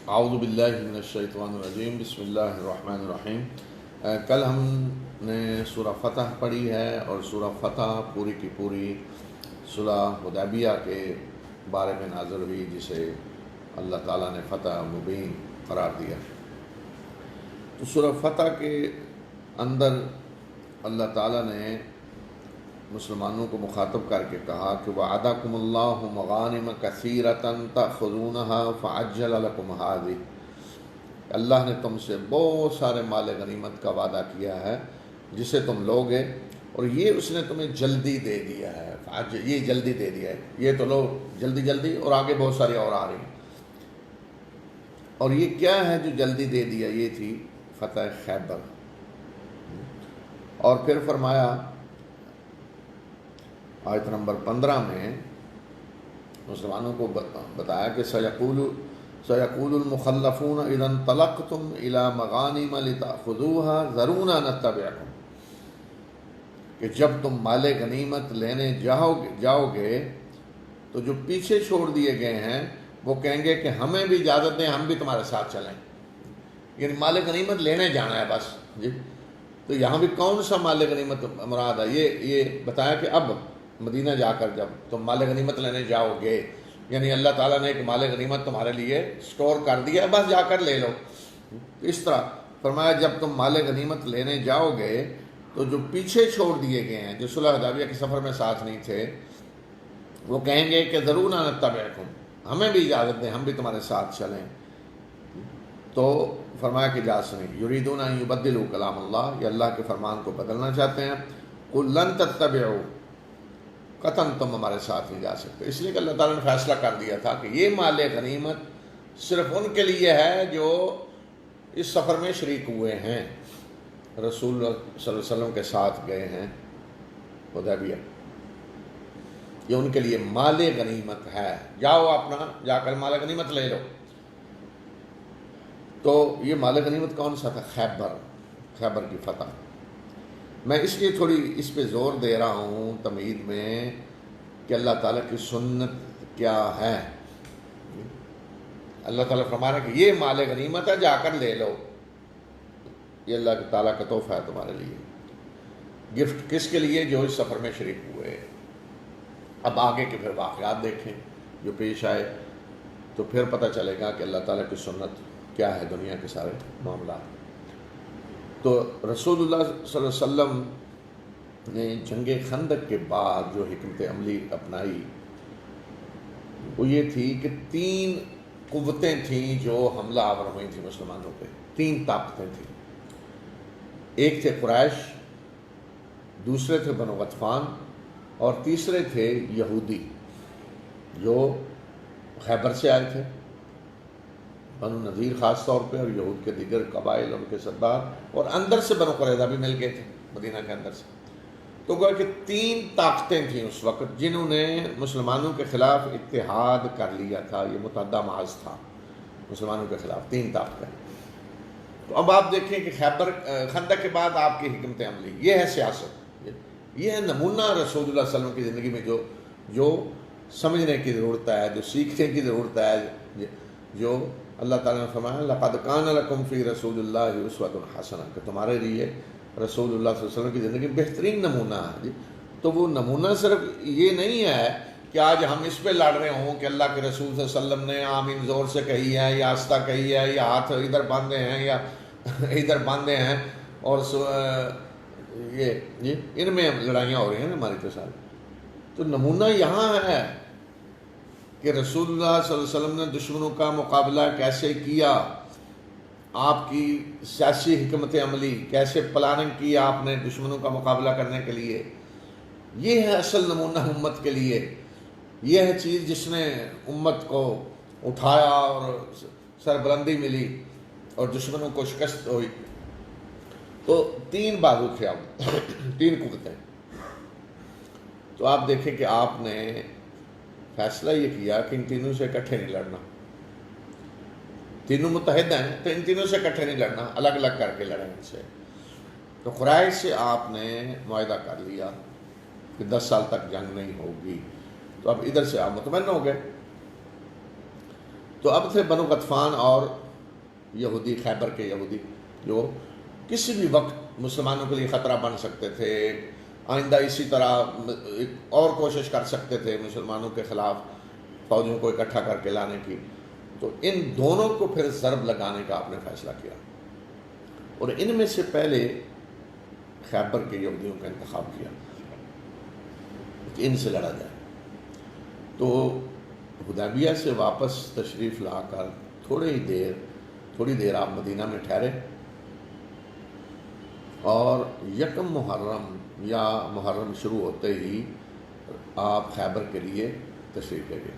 اعوذ باللہ من الشیطان الرجیم، بسم اللہ الرحمن الرحیم۔ کل ہم نے سورہ فتح پڑھی ہے، اور سورہ فتح پوری کی پوری صلح حدیبیہ کے بارے میں نازل ہوئی، جسے اللہ تعالیٰ نے فتح مبین قرار دیا۔ تو سورہ فتح کے اندر اللہ تعالیٰ نے مسلمانوں کو مخاطب کر کے کہا کہ وعدکم اللہ مغانم کثیرۃ تأخذونها فعجل لکم هذه، اللہ نے تم سے بہت سارے مال غنیمت کا وعدہ کیا ہے جسے تم لوگے، اور یہ اس نے تمہیں جلدی دے دیا ہے۔ یہ جلدی دے دیا ہے، یہ تو لو جلدی جلدی، اور آگے بہت ساری اور آ رہی ہیں۔ اور یہ کیا ہے جو جلدی دے دیا؟ یہ تھی فتح خیبر۔ اور پھر فرمایا آیت نمبر 15 میں مسلمانوں کو بتایا کہ سَيَقُولُ الْمُخَلَّفُونَ إِذَا انطَلَقْتُمْ إِلَى مَغَانِمَ لِتَأْخُذُوهَا ذَرُونَا نَتَّبِعْكُمْ، کہ جب تم مال غنیمت لینے جاؤ گے تو جو پیچھے چھوڑ دیے گئے ہیں وہ کہیں گے کہ ہمیں بھی اجازت دیں، ہم بھی تمہارے ساتھ چلیں۔ یعنی مال غنیمت لینے جانا ہے بس جی۔ تو یہاں بھی کون سا مال غنیمت مراد ہے؟ یہ بتایا کہ اب مدینہ جا کر جب تم مال غنیمت لینے جاؤ گے، یعنی اللہ تعالیٰ نے ایک مال غنیمت تمہارے لیے سٹور کر دیا ہے، بس جا کر لے لو۔ اس طرح فرمایا جب تم مال غنیمت لینے جاؤ گے تو جو پیچھے چھوڑ دیے گئے ہیں، جو صلح حدیبیہ کے سفر میں ساتھ نہیں تھے، وہ کہیں گے کہ ضرور نتبعکم، ہمیں بھی اجازت دیں، ہم بھی تمہارے ساتھ چلیں۔ تو فرمایا کہ اجازت نہیں، یریدون ان یبدلوا کلام اللہ، یہ اللہ کے فرمان کو بدلنا چاہتے ہیں۔ قل لن تتبعوا، قطعاً تم ہمارے ساتھ نہیں جا سکتے، اس لیے کہ اللہ تعالیٰ نے فیصلہ کر دیا تھا کہ یہ مال غنیمت صرف ان کے لیے ہے جو اس سفر میں شریک ہوئے ہیں، رسول اللہ صلی اللہ علیہ وسلم کے ساتھ گئے ہیں حدیبیہ، یہ ان کے لیے مال غنیمت ہے، جاؤ اپنا جا کر مال غنیمت لے لو۔ تو یہ مال غنیمت کون سا تھا؟ خیبر کی فتح۔ میں اس لیے تھوڑی اس پہ زور دے رہا ہوں تمہید میں کہ اللہ تعالیٰ کی سنت کیا ہے۔ اللہ تعالیٰ فرما رہا ہے کہ یہ مال غنیمت ہے، جا کر لے لو، یہ اللہ تعالیٰ کا تحفہ ہے تمہارے لیے۔ گفٹ کس کے لیے؟ جو اس سفر میں شریک ہوئے۔ اب آگے کے پھر واقعات دیکھیں جو پیش آئے تو پھر پتہ چلے گا کہ اللہ تعالیٰ کی سنت کیا ہے دنیا کے سارے معاملات۔ تو رسول اللہ صلی اللہ علیہ وسلم نے جنگ خندق کے بعد جو حکمت عملی اپنائی وہ یہ تھی کہ 3 قوتیں تھیں جو حملہ آور ہوئی تھیں مسلمانوں پہ، 3 طاقتیں تھیں۔ ایک تھے قریش، دوسرے تھے بنو غطفان، اور تیسرے تھے یہودی جو خیبر سے آئے تھے، بنو نذیر خاص طور پہ، اور یہود کے دیگر قبائل ان کے سردار، اور اندر سے بنو قریظہ بھی مل گئے تھے مدینہ کے اندر سے۔ تو گویا کہ 3 طاقتیں تھیں اس وقت جنہوں نے مسلمانوں کے خلاف اتحاد کر لیا تھا، یہ متحدہ محاذ تھا مسلمانوں کے خلاف، 3 طاقتیں۔ تو اب آپ دیکھیں کہ خیبر خندق کے بعد آپ کی حکمت عملی، یہ ہے سیاست، یہ ہے نمونہ رسول اللہ صلی اللہ علیہ وسلم کی زندگی میں جو سمجھنے کی ضرورت ہے، جو سیکھنے کی ضرورت ہے، جو اللہ تعالیٰ نے فرمایا لقد کان لکم فی رسول اللہ اسوۃ حسنہ، کہ تمہارے لیے رسول اللہ صلی اللہ علیہ وسلم کی زندگی بہترین نمونہ ہے جی۔ تو وہ نمونہ صرف یہ نہیں ہے کہ آج ہم اس پہ لڑ رہے ہوں کہ اللہ کے رسول صلی اللہ علیہ وسلم نے آمین زور سے کہی ہے، یا آہستہ کہی ہے، یا ہاتھ ادھر باندھے ہیں یا ادھر باندھے ہیں، اور یہ جی ان میں لڑائیاں ہو رہی ہیں نا ہماری کے ساتھ۔ تو نمونہ یہاں ہے کہ رسول اللہ صلی اللہ علیہ وسلم نے دشمنوں کا مقابلہ کیسے کیا، آپ کی سیاسی حکمت عملی کیسے پلاننگ کی آپ نے دشمنوں کا مقابلہ کرنے کے لیے، یہ ہے اصل نمونہ امت کے لیے۔ یہ ہے چیز جس نے امت کو اٹھایا اور سربلندی ملی اور دشمنوں کو شکست ہوئی۔ تو 3 بازو تھے، اب 3 قوتیں۔ تو آپ دیکھیں کہ آپ نے فیصلہ یہ کیا کہ ان تینوں سے اکٹھے نہیں لڑنا، تینوں متحد ہیں تو ان تینوں سے اکٹھے نہیں لڑنا، الگ الگ کر کے لڑیں ان سے۔ تو قریش سے آپ نے معاہدہ کر لیا کہ 10 سال تک جنگ نہیں ہوگی۔ تو اب ادھر سے آپ مطمئن ہو گئے۔ تو اب تھے بنو غطفان اور یہودی، خیبر کے یہودی، جو کسی بھی وقت مسلمانوں کے لیے خطرہ بن سکتے تھے، آئندہ اسی طرح ایک اور کوشش کر سکتے تھے مسلمانوں کے خلاف فوجوں کو اکٹھا کر کے لانے کی۔ تو ان دونوں کو پھر ضرب لگانے کا آپ نے فیصلہ کیا، اور ان میں سے پہلے خیبر کے یہودیوں کا انتخاب کیا کہ ان سے لڑا جائے۔ تو حدیبیہ سے واپس تشریف لا کر تھوڑی دیر آپ مدینہ میں ٹھہرے، اور یکم محرم یا محرم شروع ہوتے ہی آپ خیبر کے لیے تشریف لے گئے۔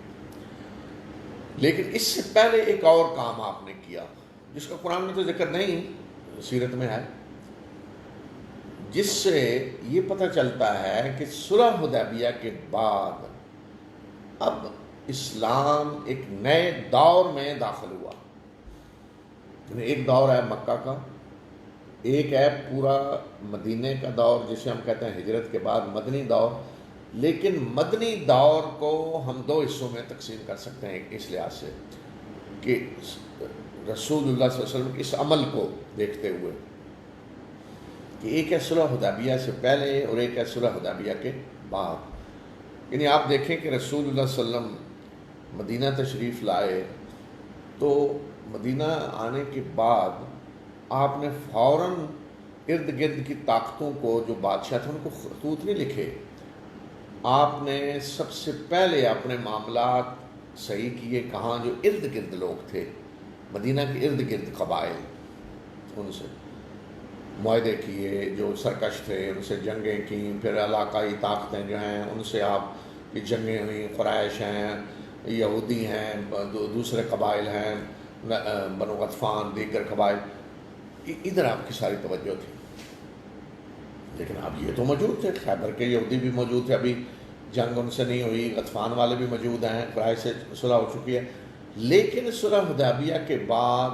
لیکن اس سے پہلے ایک اور کام آپ نے کیا جس کا قرآن میں تو ذکر نہیں، سیرت میں ہے، جس سے یہ پتہ چلتا ہے کہ صلح حدیبیہ کے بعد اب اسلام ایک نئے دور میں داخل ہوا۔ ایک دور ہے مکہ کا، ایک ہے پورا مدینے کا دور جسے ہم کہتے ہیں ہجرت کے بعد مدنی دور۔ لیکن مدنی دور کو ہم دو حصوں میں تقسیم کر سکتے ہیں، اس لحاظ سے کہ رسول اللہ صلی اللہ علیہ وسلم کے اس عمل کو دیکھتے ہوئے کہ ایک ہے صلح حدیبیہ سے پہلے اور ایک ہے صلح حدیبیہ کے بعد۔ یعنی آپ دیکھیں کہ رسول اللہ صلی اللہ علیہ وسلم مدینہ تشریف لائے، تو مدینہ آنے کے بعد آپ نے فوراً ارد گرد کی طاقتوں کو، جو بادشاہ تھے، ان کو خطوط نہیں لکھے۔ آپ نے سب سے پہلے اپنے معاملات صحیح کیے کہاں، جو ارد گرد لوگ تھے، مدینہ کے ارد گرد قبائل، ان سے معاہدے کیے، جو سرکش تھے ان سے جنگیں کیں۔ پھر علاقائی طاقتیں جو ہیں ان سے آپ کی جنگیں ہوئیں، قریش ہیں، یہودی ہیں، دوسرے قبائل ہیں، بنو غطفان، دیگر قبائل، ادھر آپ کی ساری توجہ تھی۔ لیکن اب یہ تو موجود تھے، خیبر کے یہودی بھی موجود تھے، ابھی جنگ ان سے نہیں ہوئی، غطفان والے بھی موجود ہیں، قریش سے صلح ہو چکی ہے۔ لیکن صلح حدیبیہ کے بعد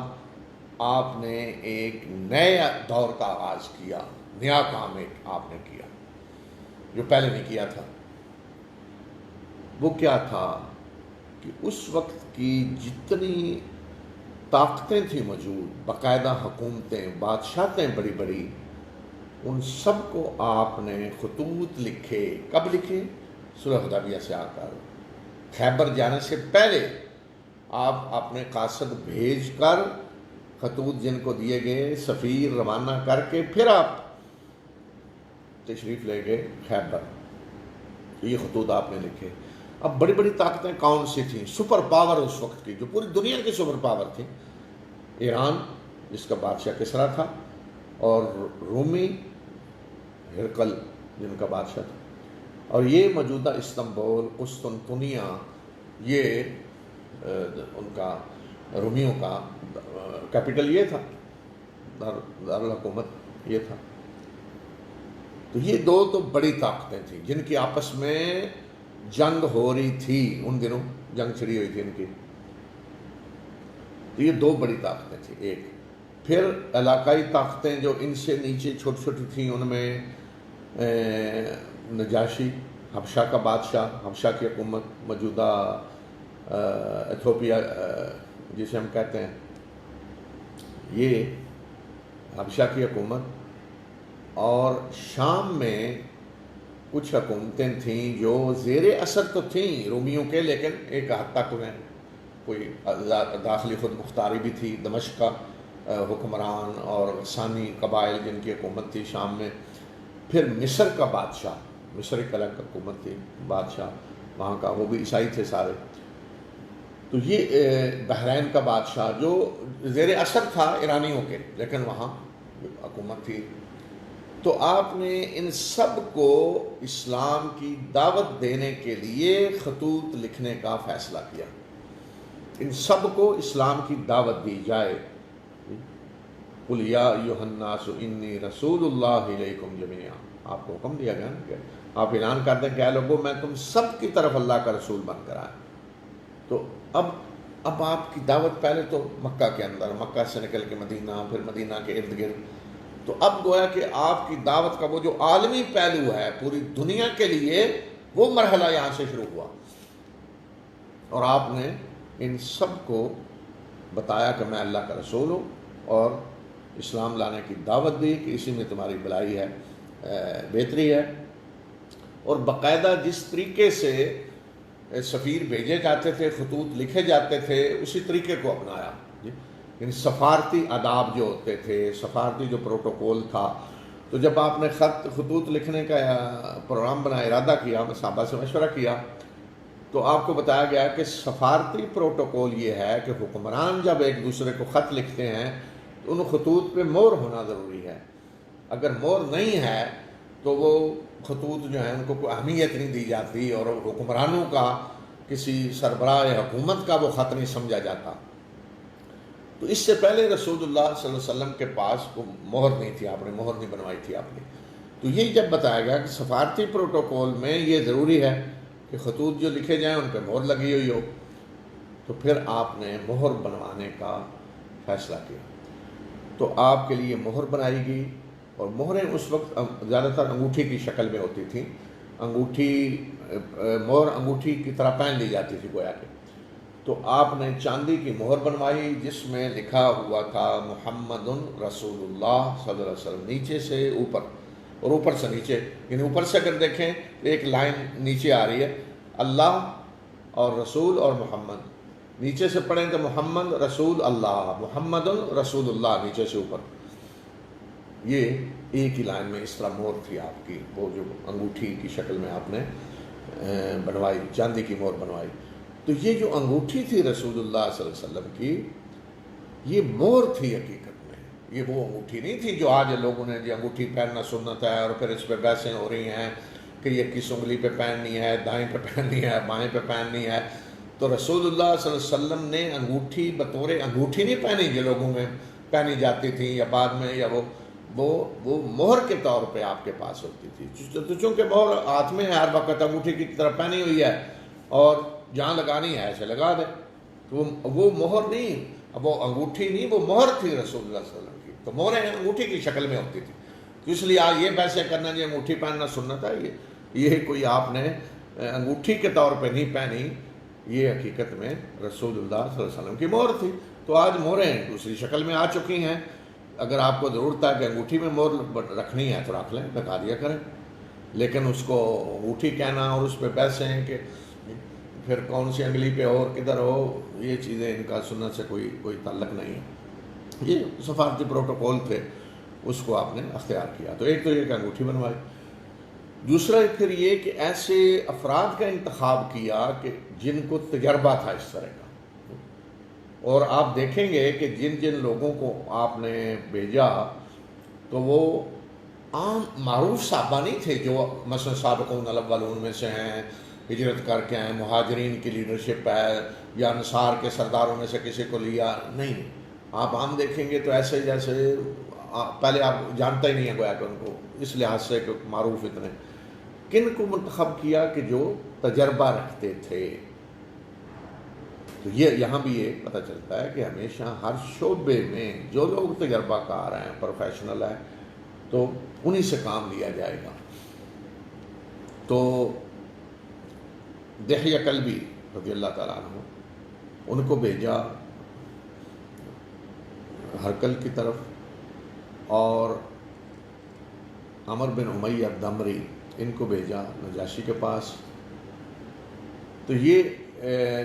آپ نے ایک نئے دور کا آغاز کیا، نیا کام ایک آپ نے کیا جو پہلے نہیں کیا تھا۔ وہ کیا تھا کہ اس وقت کی جتنی طاقتیں تھیں موجود، باقاعدہ حکومتیں، بادشاہتیں بڑی بڑی، ان سب کو آپ نے خطوط لکھے۔ کب لکھے؟ صلح حدیبیہ سے آ کر، خیبر جانے سے پہلے آپ اپنے قاصد بھیج کر، خطوط جن کو دیے گئے، سفیر روانہ کر کے، پھر آپ تشریف لے گئے خیبر۔ یہ خطوط آپ نے لکھے۔ اب بڑی بڑی طاقتیں کون سی تھیں؟ سپر پاور اس وقت کی، جو پوری دنیا کی سپر پاور تھی، ایران جس کا بادشاہ کسریٰ تھا، اور رومی ہرقل جن کا بادشاہ تھا، اور یہ موجودہ استنبول، قسطنطنیہ، یہ ان کا رومیوں کا کیپٹل یہ تھا، دارالحکومت یہ تھا۔ تو یہ دو تو بڑی طاقتیں تھیں جن کی آپس میں جنگ ہو رہی تھی، ان دنوں جنگ چھڑی ہوئی تھی ان کی۔ تو یہ دو بڑی طاقتیں تھیں۔ ایک پھر علاقائی طاقتیں جو ان سے نیچے چھوٹی چھوٹی تھیں، ان میں نجاشی، حبشہ کا بادشاہ، حبشہ کی حکومت، موجودہ ایتھوپیا جسے ہم کہتے ہیں، یہ حبشہ کی حکومت، اور شام میں کچھ حکومتیں تھیں جو زیر اثر تو تھیں رومیوں کے، لیکن ایک حد تک انہیں کوئی داخلی خود مختاری بھی تھی۔ دمشق کا حکمران اور ثانی قبائل جن کی حکومت تھی شام میں۔ پھر مصر کا بادشاہ، مصر ایک الگ حکومت تھی، بادشاہ وہاں کا، وہ بھی عیسائی تھے سارے۔ تو یہ بحرین کا بادشاہ جو زیر اثر تھا ایرانیوں کے، لیکن وہاں حکومت تھی۔ تو آپ نے ان سب کو اسلام کی دعوت دینے کے لیے خطوط لکھنے کا فیصلہ کیا، ان سب کو اسلام کی دعوت دی جائے۔ قُلْ يَا أَيُّهَا النَّاسُ إِنِّي رَسُولُ اللَّهِ إِلَيْكُمْ جَمِيعًا، آپ کو حکم دیا گیا نا کہ آپ اعلان کر دیں کہ اے لوگوں میں تم سب کی طرف اللہ کا رسول بن کر آیا۔ تو اب آپ کی دعوت پہلے تو مکہ کے اندر، مکہ سے نکل کے مدینہ، پھر مدینہ کے ارد گرد، تو اب گویا کہ آپ کی دعوت کا وہ جو عالمی پہلو ہے پوری دنیا کے لیے، وہ مرحلہ یہاں سے شروع ہوا، اور آپ نے ان سب کو بتایا کہ میں اللہ کا رسول ہوں اور اسلام لانے کی دعوت دی کہ اسی میں تمہاری بھلائی ہے، بہتری ہے، اور باقاعدہ جس طریقے سے سفیر بھیجے جاتے تھے، خطوط لکھے جاتے تھے، اسی طریقے کو اپنایا۔ ان سفارتی آداب جو ہوتے تھے، سفارتی جو پروٹوکول تھا، تو جب آپ نے خطوط لکھنے کا پروگرام بنا، ارادہ کیا، میں صحابہ سے مشورہ کیا، تو آپ کو بتایا گیا کہ سفارتی پروٹوکول یہ ہے کہ حکمران جب ایک دوسرے کو خط لکھتے ہیں تو ان خطوط پہ مہر ہونا ضروری ہے۔ اگر مہر نہیں ہے تو وہ خطوط جو ہیں ان کو کوئی اہمیت نہیں دی جاتی، اور حکمرانوں کا، کسی سربراہ حکومت کا وہ خط نہیں سمجھا جاتا۔ تو اس سے پہلے رسول اللہ صلی اللہ علیہ وسلم کے پاس وہ مہر نہیں تھی، آپ نے مہر نہیں بنوائی تھی آپ نے۔ تو یہ جب بتایا گیا کہ سفارتی پروٹوکول میں یہ ضروری ہے کہ خطوط جو لکھے جائیں ان پہ مہر لگی ہوئی ہو، تو پھر آپ نے مہر بنوانے کا فیصلہ کیا۔ تو آپ کے لیے مہر بنائی گئی، اور مہریں اس وقت زیادہ تر انگوٹھی کی شکل میں ہوتی تھیں، مہر انگوٹھی کی طرح پہن لی جاتی تھی گویا کہ۔ تو آپ نے چاندی کی مہر بنوائی جس میں لکھا ہوا تھا محمد رسول اللہ صلی اللہ علیہ وسلم، نیچے سے اوپر اور اوپر سے نیچے، یعنی اوپر سے اگر دیکھیں ایک لائن نیچے آ رہی ہے، اللہ اور رسول اور محمد، نیچے سے پڑھیں تو محمد رسول اللہ، محمد رسول اللہ، نیچے سے اوپر، یہ ایک ہی لائن میں اس طرح مہر تھی آپ کی، وہ جو انگوٹھی کی شکل میں آپ نے بنوائی، چاندی کی مہر بنوائی۔ تو یہ جو انگوٹھی تھی رسول اللہ صلی اللہ علیہ وسلم کی، یہ مہر تھی حقیقت میں، یہ وہ انگوٹھی نہیں تھی جو آج لوگوں نے جی انگوٹھی پہننا سنت ہے اور پھر اس پہ بحثیں ہو رہی ہیں کہ یہ کس انگلی پہ پہننی ہے، دائیں پہ پہننی ہے، بائیں پہ پہننی ہے۔ تو رسول اللہ صلی اللہ علیہ وسلم نے انگوٹھی بطور انگوٹھی نہیں پہنی جو لوگوں میں پہنی جاتی تھی یا بعد میں، یا وہ مہر کے طور پہ آپ کے پاس ہوتی تھی۔ تو چونکہ مہر ہاتھ میں ہے ہر وقت، انگوٹھی کی طرف پہنی ہوئی ہے، اور جہاں لگانی ہے ایسے لگا دے، تو وہ مہر نہیں، اب وہ انگوٹھی نہیں، وہ مہر تھی رسول اللہ صلی اللہ علیہ وسلم کی۔ تو مہریں انگوٹھی کی شکل میں ہوتی تھی، تو اس لیے آج یہ بحثیں کرنا جی انگوٹھی پہننا سنت ہے، یہ کوئی آپ نے انگوٹھی کے طور پہ نہیں پہنی، یہ حقیقت میں رسول اللہ صلی اللہ علیہ وسلم کی مہر تھی۔ تو آج مہریں دوسری شکل میں آ چکی ہیں، اگر آپ کو ضرورت ہے کہ انگوٹھی میں مہر رکھنی ہے تو رکھ لیں، بتا دیا کریں، لیکن اس کو انگوٹھی کہنا اور اس پہ بحثیں کہ پھر کون سی انگلی پہ اور کدھر ہو، یہ چیزیں ان کا سنت سے کوئی تعلق نہیں ہے۔ یہ سفارتی پروٹوکول تھے، اس کو آپ نے اختیار کیا۔ تو ایک تو یہ کہ انگوٹھی بنوائی، دوسرا پھر یہ کہ ایسے افراد کا انتخاب کیا کہ جن کو تجربہ تھا اس طرح کا، اور آپ دیکھیں گے کہ جن جن لوگوں کو آپ نے بھیجا تو وہ عام معروف صحابہ نہیں تھے، جو مثلا سابقون الاولون میں سے ہیں، ہجرت کر کے آئے، مہاجرین کی لیڈرشپ ہے، یا انصار کے سرداروں میں سے کسی کو لیا، نہیں۔ آپ عام دیکھیں گے تو ایسے جیسے پہلے آپ جانتا ہی نہیں ہے گویا کہ ان کو، اس لحاظ سے کہ معروف اتنے۔ کن کو منتخب کیا کہ جو تجربہ رکھتے تھے۔ تو یہ یہاں بھی یہ پتہ چلتا ہے کہ ہمیشہ ہر شعبے میں جو لوگ تجربہ کار ہیں، پروفیشنل ہیں، تو انہی سے کام لیا جائے گا۔ تو دحیہ کلبی رضی اللہ تعالیٰ عنہ، ان کو بھیجا ہرکل کی طرف، اور عمر بن امیہ دمری، ان کو بھیجا نجاشی کے پاس۔ تو یہ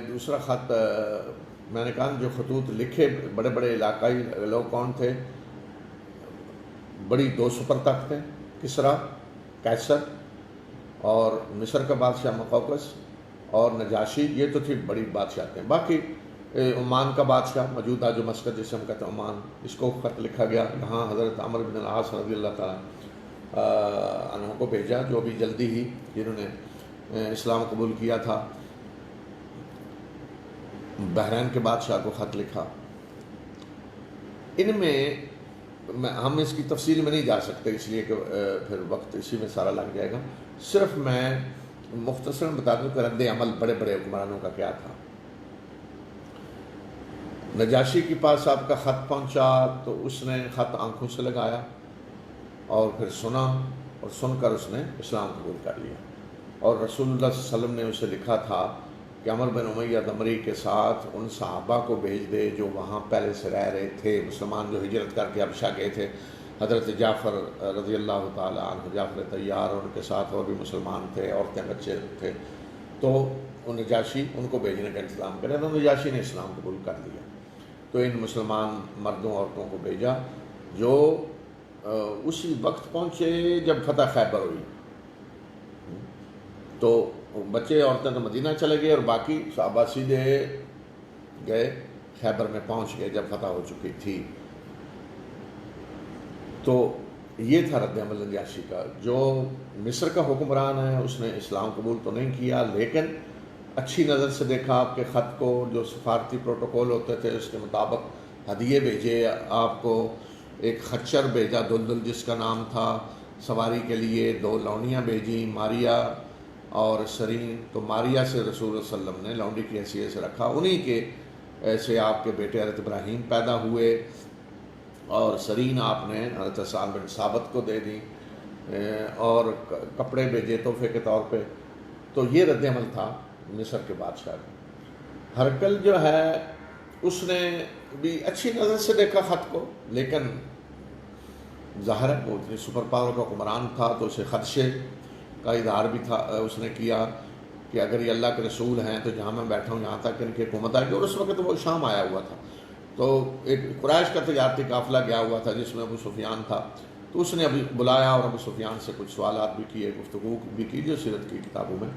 دوسرا خط، میں نے کہا جو خطوط لکھے بڑے بڑے علاقائی لوگ کون تھے، بڑی دو سپر طاقتیں، کسریٰ، قیصر، اور مصر کا بادشاہ مقوقس، اور نجاشی، یہ تو تھی بڑی بادشاہتیں۔ باقی عمان کا بادشاہ موجودہ جو مسقط جسے ہم کہتے ہیں عمان، اس کو خط لکھا گیا۔ یہاں حضرت عمر بن العاص رضی اللہ تعالیٰ عنہ کو بھیجا، جو بھی جلدی ہی جنہوں نے اسلام قبول کیا تھا۔ بحرین کے بادشاہ کو خط لکھا۔ ان میں ہم اس کی تفصیل میں نہیں جا سکتے، اس لیے کہ پھر وقت اسی میں سارا لگ جائے گا۔ صرف میں مختصراً بتا دوں کہ رد عمل بڑے بڑے حکمرانوں کا کیا تھا۔ نجاشی کے پاس آپ کا خط پہنچا تو اس نے خط آنکھوں سے لگایا اور پھر سنا، اور سن کر اس نے اسلام قبول کر لیا۔ اور رسول اللہ صلی اللہ علیہ وسلم نے اسے لکھا تھا کہ عمر بن امیہ دمری کے ساتھ ان صحابہ کو بھیج دے جو وہاں پہلے سے رہ رہے تھے، مسلمان جو ہجرت کر کے حبشہ گئے تھے، حضرت جعفر رضی اللہ تعالیٰ عنہ، جعفر طیار، اور ان کے ساتھ اور بھی مسلمان تھے، عورتیں بچے تھے، تو نجاشی ان کو بھیجنے کا انتظام کرے، تو نجاشی نے اسلام قبول کر لیا۔ تو ان مسلمان مردوں عورتوں کو بھیجا جو اسی وقت پہنچے جب فتح خیبر ہوئی، تو بچے عورتیں تو مدینہ چلے گئے اور باقی صحابہ سیدھے گئے خیبر میں پہنچ گئے جب فتح ہو چکی تھی۔ تو یہ تھا رد عمل نجاشی کا، جو مصر کا حکمران ہے اس نے اسلام قبول تو نہیں کیا، لیکن اچھی نظر سے دیکھا آپ کے خط کو، جو سفارتی پروٹوکول ہوتے تھے اس کے مطابق ہدیے بھیجے آپ کو، ایک خچر بھیجا دلدل جس کا نام تھا سواری کے لیے، 2 لونڈیاں بھیجیں، ماریا اور سرین۔ تو ماریا سے رسول اللہ صلی اللہ علیہ وسلم نے لونڈی کی حیثیت سے رکھا، انہی کے ایسے آپ کے بیٹے حضرت ابراہیم پیدا ہوئے، اور سرین آپ نے حضرت حسان بن ثابت کو دے دی، اور کپڑے بھیجے تحفے کے طور پہ۔ تو یہ رد عمل تھا مصر کے بادشاہ کا۔ ہرقل جو ہے اس نے بھی اچھی نظر سے دیکھا خط کو، لیکن ظاہر ہے وہ اتنی سپر پاور کا حکمران تھا تو اسے خدشے کا اظہار بھی تھا، اس نے کیا کہ اگر یہ اللہ کے رسول ہیں تو جہاں میں بیٹھا ہوں یہاں تک ان کی حکومت آئے گی، اور اس وقت وہ شام آیا ہوا تھا، تو ایک قریش کا تجارتی قافلہ گیا ہوا تھا جس میں ابو سفیان تھا، تو اس نے ابھی بلایا اور ابو سفیان سے کچھ سوالات بھی کیے، گفتگو بھی کی جو سیرت کی کتابوں میں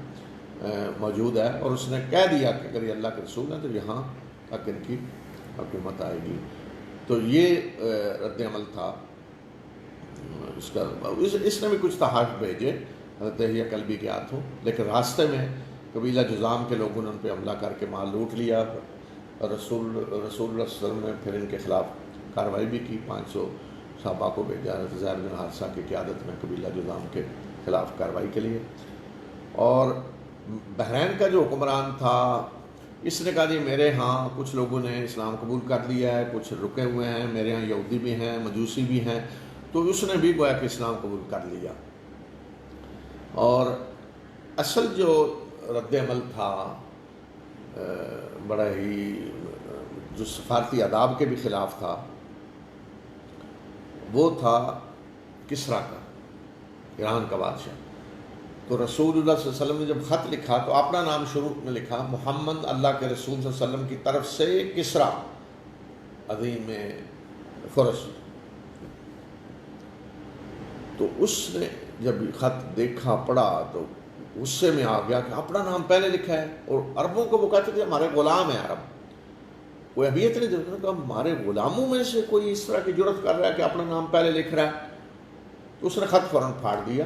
موجود ہے، اور اس نے کہہ دیا کہ اگر یہ اللہ کے رسول ہیں تو یہاں تک ان کی حکومت آئے گی۔ تو یہ رد عمل تھا اس کا۔ اس نے بھی کچھ تحائف بھیجے حضرت دہیہ کلبی کے ہاتھوں، لیکن راستے میں قبیلہ جذام کے لوگوں نے ان پہ حملہ کر کے مال لوٹ لیا، اور رسول اللہ صلی اللہ علیہ وسلم نے پھر ان کے خلاف کارروائی بھی کی، 500 صحابہ کو بھیجا حضرت زید بن حارثہ کی قیادت میں قبیلہ جذام کے خلاف کارروائی کے لیے۔ اور بحرین کا جو حکمران تھا اس نے کہا جی میرے ہاں کچھ لوگوں نے اسلام قبول کر لیا ہے، کچھ رکے ہوئے ہیں، میرے ہاں یہودی بھی ہیں، مجوسی بھی ہیں، تو اس نے بھی گویا کہ اسلام قبول کر لیا۔ اور اصل جو رد عمل تھا بڑا ہی جو سفارتی آداب کے بھی خلاف تھا، وہ تھا کسریٰ کا، ایران کا بادشاہ۔ تو رسول اللہ صلی اللہ علیہ وسلم نے جب خط لکھا تو اپنا نام شروع میں لکھا، محمد اللہ کے رسول صلی اللہ علیہ وسلم کی طرف سے کسریٰ عظیم فرس۔ تو اس نے جب خط دیکھا پڑھا تو غصے میں آ گیا کہ اپنا نام پہلے لکھا ہے، اور عربوں کو وہ کہتے تھے ہمارے غلام ہیں عرب، کوئی ابیت نہیں دیکھا کہ ہمارے غلاموں میں سے کوئی اس طرح کی جرت کر رہا ہے کہ اپنا نام پہلے لکھ رہا ہے۔ تو اس نے خط فوراً پھاڑ دیا،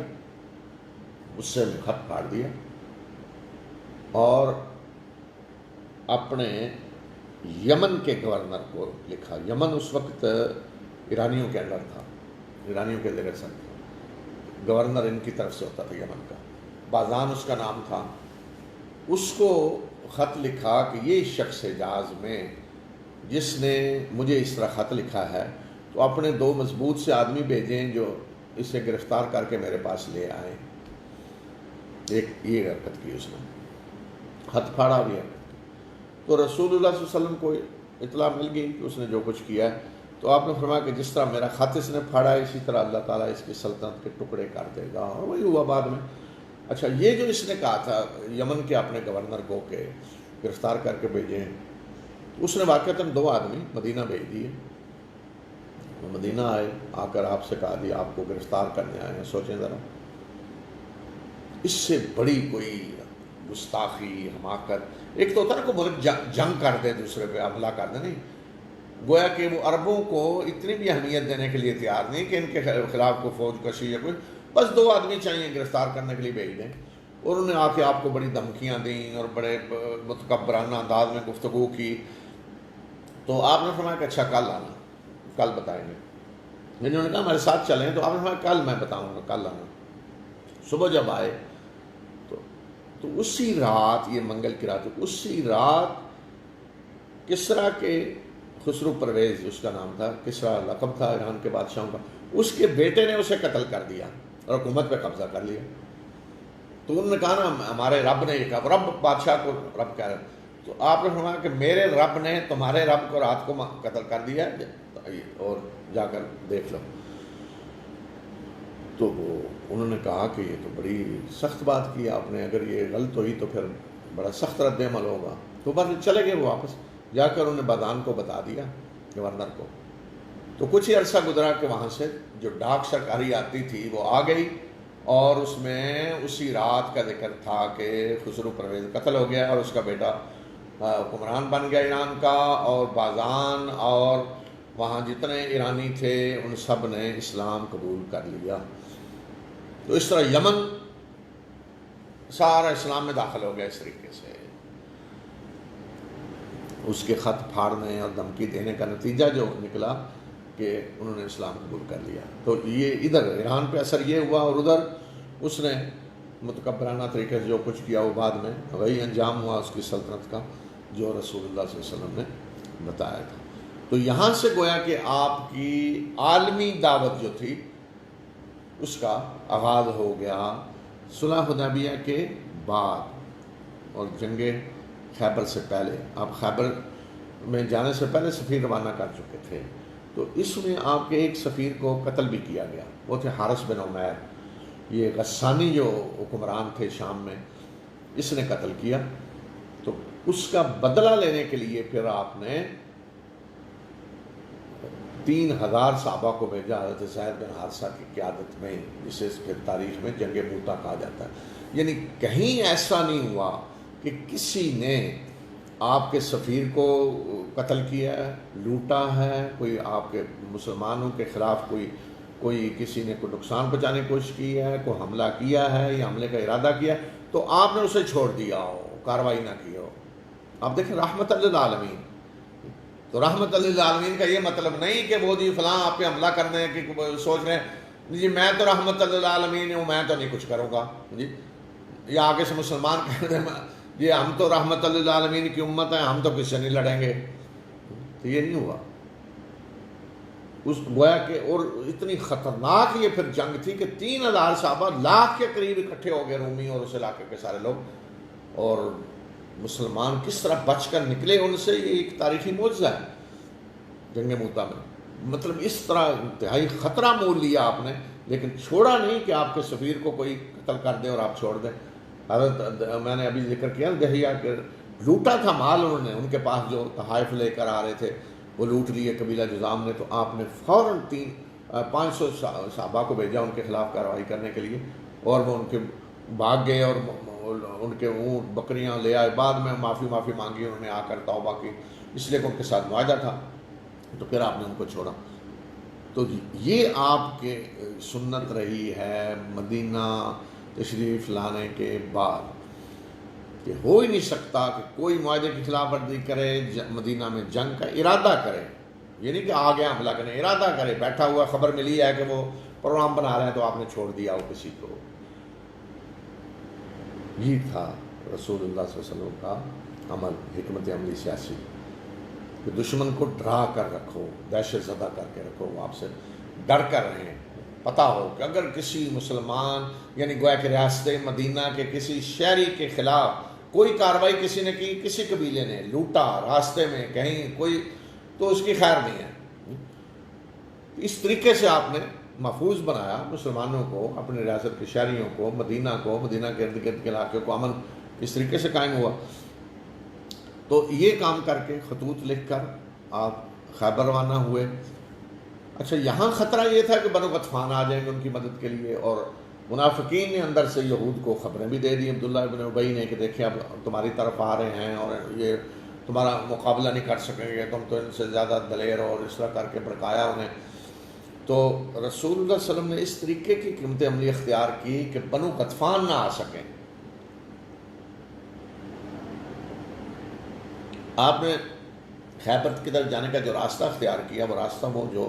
غصے میں خط پھاڑ دیا، اور اپنے یمن کے گورنر کو لکھا۔ یمن اس وقت ایرانیوں کے انڈر تھا، ایرانیوں کے زیر اثر تھا، گورنر ان کی طرف سے ہوتا تھا یمن کا، بازان اس کا نام تھا۔ اس کو خط لکھا کہ یہ شخص حجاز میں جس نے مجھے اس طرح خط لکھا ہے تو اپنے 2 مضبوط سے آدمی بھیجیں جو اسے گرفتار کر کے میرے پاس لے آئیں۔ ایک یہ حرکت کی اس نے، خط پھاڑا بھی ہے۔ تو رسول اللہ صلی اللہ علیہ وسلم کو اطلاع مل گئی کہ اس نے جو کچھ کیا ہے، تو آپ نے فرمایا کہ جس طرح میرا خط اس نے پھاڑا ہے اسی طرح اللہ تعالیٰ اس کی سلطنت کے ٹکڑے کر دے گا، اور وہی ہوا بعد میں۔ اچھا، یہ جو اس نے کہا تھا یمن کے اپنے گورنر کو کہ گرفتار کر کے بھیجیں، اس نے واقعتاً 2 آدمی مدینہ بھیج دیے۔ وہ مدینہ آئے، آ کر آپ سے کہا دیا آپ کو گرفتار کرنے آئے ہیں۔ سوچیں ذرا، اس سے بڑی کوئی گستاخی، حماقت۔ ایک تو ہوتا ہے نا کہ ملک جنگ کر دے، دوسرے پہ حملہ کر دے، نہیں، گویا کہ وہ عربوں کو اتنی بھی اہمیت دینے کے لیے تیار نہیں کہ ان کے خلاف کو فوج کشی یا کوئی، بس 2 آدمی چاہیے گرفتار کرنے کے لیے بھیج دیں۔ اور انہوں نے آ کے آپ کو بڑی دھمکیاں دیں اور بڑے متکبرانہ انداز میں گفتگو کی۔ تو آپ نے فرمایا کہ اچھا کل آنا، کل بتائیں گے۔ انہوں نے کہا ہمارے ساتھ چلیں، تو آپ نے فرمایا کل میں بتاؤں گا، کل آنا۔ صبح جب آئے تو اسی رات، یہ منگل کی رات، اسی رات کسریٰ کے، خسرو پرویز اس کا نام تھا، کسریٰ لقب تھا ایران کے بادشاہوں کا، اس کے بیٹے نے اسے قتل کر دیا اور حکومت پہ قبضہ کر لیا۔ تو انہوں نے کہا نا ہمارے رب نے یہ کہا، رب بادشاہ کو رب کہہ رہے، تو آپ نے فرمایا کہ میرے رب نے تمہارے رب کو رات کو قتل کر دیا اور جا کر دیکھ لو۔ تو انہوں نے کہا کہ یہ تو بڑی سخت بات کی آپ نے، اگر یہ غلط ہوئی تو پھر بڑا سخت رد عمل ہوگا۔ تو بس چلے گئے وہ واپس، جا کر انہوں نے بادان کو بتا دیا، گورنر کو۔ تو کچھ ہی عرصہ گزرا کہ وہاں سے جو ڈاک سرکاری آتی تھی وہ آ گئی، اور اس میں اسی رات کا ذکر تھا کہ خسرو پرویز قتل ہو گیا اور اس کا بیٹا حکمران بن گیا ایران کا، اور بازان اور وہاں جتنے ایرانی تھے ان سب نے اسلام قبول کر لیا۔ تو اس طرح یمن سارا اسلام میں داخل ہو گیا اس طریقے سے۔ اس کے خط پھاڑنے اور دھمکی دینے کا نتیجہ جو نکلا کہ انہوں نے اسلام قبول کر لیا۔ تو یہ ادھر ایران پہ اثر یہ ہوا، اور ادھر اس نے متکبرانہ طریقے سے جو کچھ کیا وہ بعد میں وہی انجام ہوا اس کی سلطنت کا جو رسول اللہ صلی اللہ علیہ وسلم نے بتایا تھا۔ تو یہاں سے گویا کہ آپ کی عالمی دعوت جو تھی اس کا آغاز ہو گیا صلح حدیبیہ کے بعد اور جنگ خیبر سے پہلے۔ آپ خیبر میں جانے سے پہلے سفیر روانہ کر چکے تھے، تو اس میں آپ کے ایک سفیر کو قتل بھی کیا گیا، وہ تھے حارث بن عمیر، یہ غسانی جو حکمران تھے شام میں، اس نے قتل کیا۔ تو اس کا بدلہ لینے کے لیے پھر آپ نے 3000 صحابہ کو بھیجا حضرت زید بن حارثہ کی قیادت میں، جسے پھر تاریخ میں جنگ موتا کہا جاتا ہے۔ یعنی کہیں ایسا نہیں ہوا کہ کسی نے آپ کے سفیر کو قتل کیا ہے، لوٹا ہے، کوئی آپ کے مسلمانوں کے خلاف کوئی کسی نے کوئی نقصان پہنچانے کی کوشش کی ہے، کوئی حملہ کیا ہے یا حملے کا ارادہ کیا تو آپ نے اسے چھوڑ دیا ہو، کارروائی نہ کی ہو۔ آپ دیکھیں رحمت للعالمین، تو رحمت للعالمین کا یہ مطلب نہیں کہ وہ جی فلاں آپ پہ حملہ کرنے کی سوچ رہے ہیں جی میں تو رحمت للعالمین ہوں، میں تو نہیں کچھ کروں گا جی، یا آگے سے مسلمان کہتے ہیں جی ہم تو رحمت للعالمین کی امت ہیں، ہم تو کسی سے نہیں لڑیں گے۔ تو یہ نہیں ہوا، اس گویا کہ اور اتنی خطرناک یہ پھر جنگ تھی کہ 3000 صحابہ لاکھ کے قریب اکٹھے ہو گئے، رومی اور اس علاقے کے سارے لوگ، اور مسلمان کس طرح بچ کر نکلے ان سے، یہ ایک تاریخی معجزہ ہے جنگ موتا میں۔ مطلب اس طرح انتہائی خطرہ مول لیا آپ نے، لیکن چھوڑا نہیں کہ آپ کے سفیر کو کوئی قتل کر دے اور آپ چھوڑ دیں۔ حضرت میں نے ابھی ذکر کیا دہیہ کہ لوٹا تھا مال انہوں نے، ان کے پاس جو تحائف لے کر آ رہے تھے وہ لوٹ لیے قبیلہ جذام نے، تو آپ نے فوراً 500 صحابہ کو بھیجا ان کے خلاف کارروائی کرنے کے لیے، اور وہ ان کے بھاگ گئے اور ان کے اونٹ بکریاں لے آئے، بعد میں معافی مانگی انہوں نے آ کر توبہ کی، اس لیے کہ ان کے ساتھ معاہدہ تھا، تو پھر آپ نے ان کو چھوڑا۔ تو یہ آپ کے سنت رہی ہے مدینہ تشریف لانے کے بعد، کہ ہو ہی نہیں سکتا کہ کوئی معاہدے کی خلاف ورزی کرے، مدینہ میں جنگ کا ارادہ کرے، یہ نہیں کہ آ گیا حملہ کرنے، ارادہ کرے، بیٹھا ہوا خبر ملی ہے کہ وہ پروگرام بنا رہے ہیں تو آپ نے چھوڑ دیا ہو کسی کو۔ یہ تھا رسول اللہ صلی اللہ علیہ وسلم کا عمل، حکمت عملی سیاسی، کہ دشمن کو ڈرا کر رکھو، دہشت زدہ کر کے رکھو، وہ آپ سے ڈر کر رہیں، پتہ ہو کہ اگر کسی مسلمان یعنی گویا کہ ریاست مدینہ کے کسی شہری کے خلاف کوئی کارروائی کسی نے کی، کسی قبیلے نے لوٹا راستے میں کہیں کوئی، تو اس کی خیر نہیں ہے۔ اس طریقے سے آپ نے محفوظ بنایا مسلمانوں کو، اپنے ریاست کے شہریوں کو، مدینہ کے ارد گرد کے علاقے کو امن اس طریقے سے قائم ہوا۔ تو یہ کام کر کے خطوط لکھ کر آپ خیبر روانہ ہوئے۔ اچھا یہاں خطرہ یہ تھا کہ بنو غطفان آ جائیں گے ان کی مدد کے لیے، اور منافقین نے اندر سے یہود کو خبریں بھی دے دی عبداللہ ابن ابی نے کہ دیکھیں اب تمہاری طرف آ رہے ہیں اور یہ تمہارا مقابلہ نہیں کر سکیں گے، تم تو ان سے زیادہ دلیر، اور اس طرح کر کے بھڑکایا انہیں۔ تو رسول اللہ صلی اللہ علیہ وسلم نے اس طریقے کی حکمت عملی اختیار کی کہ بنو غطفان نہ آ سکیں۔ آپ نے خیبر کی طرف جانے کا جو راستہ اختیار کیا وہ راستہ وہ جو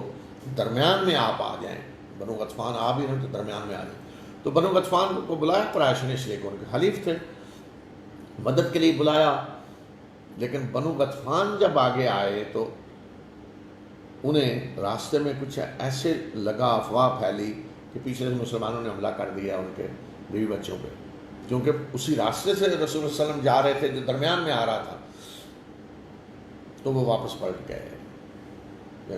درمیان میں آپ آ جائیں، بنو غطفان آ بھی رہے تو درمیان میں آ جائیں۔ تو بنو غطفان کو بلایا قریش نے، اس لیے کہ ان کے حلیف تھے، مدد کے لیے بلایا، لیکن بنو غطفان جب آگے آئے تو انہیں راستے میں کچھ ایسے لگا، افواہ پھیلی کہ پیچھے سے مسلمانوں نے حملہ کر دیا ان کے بیوی بچوں پہ، کیونکہ اسی راستے سے رسول اللہ صلی اللہ علیہ وسلم جا رہے تھے جو درمیان میں آ رہا تھا، تو وہ واپس پلٹ گئے،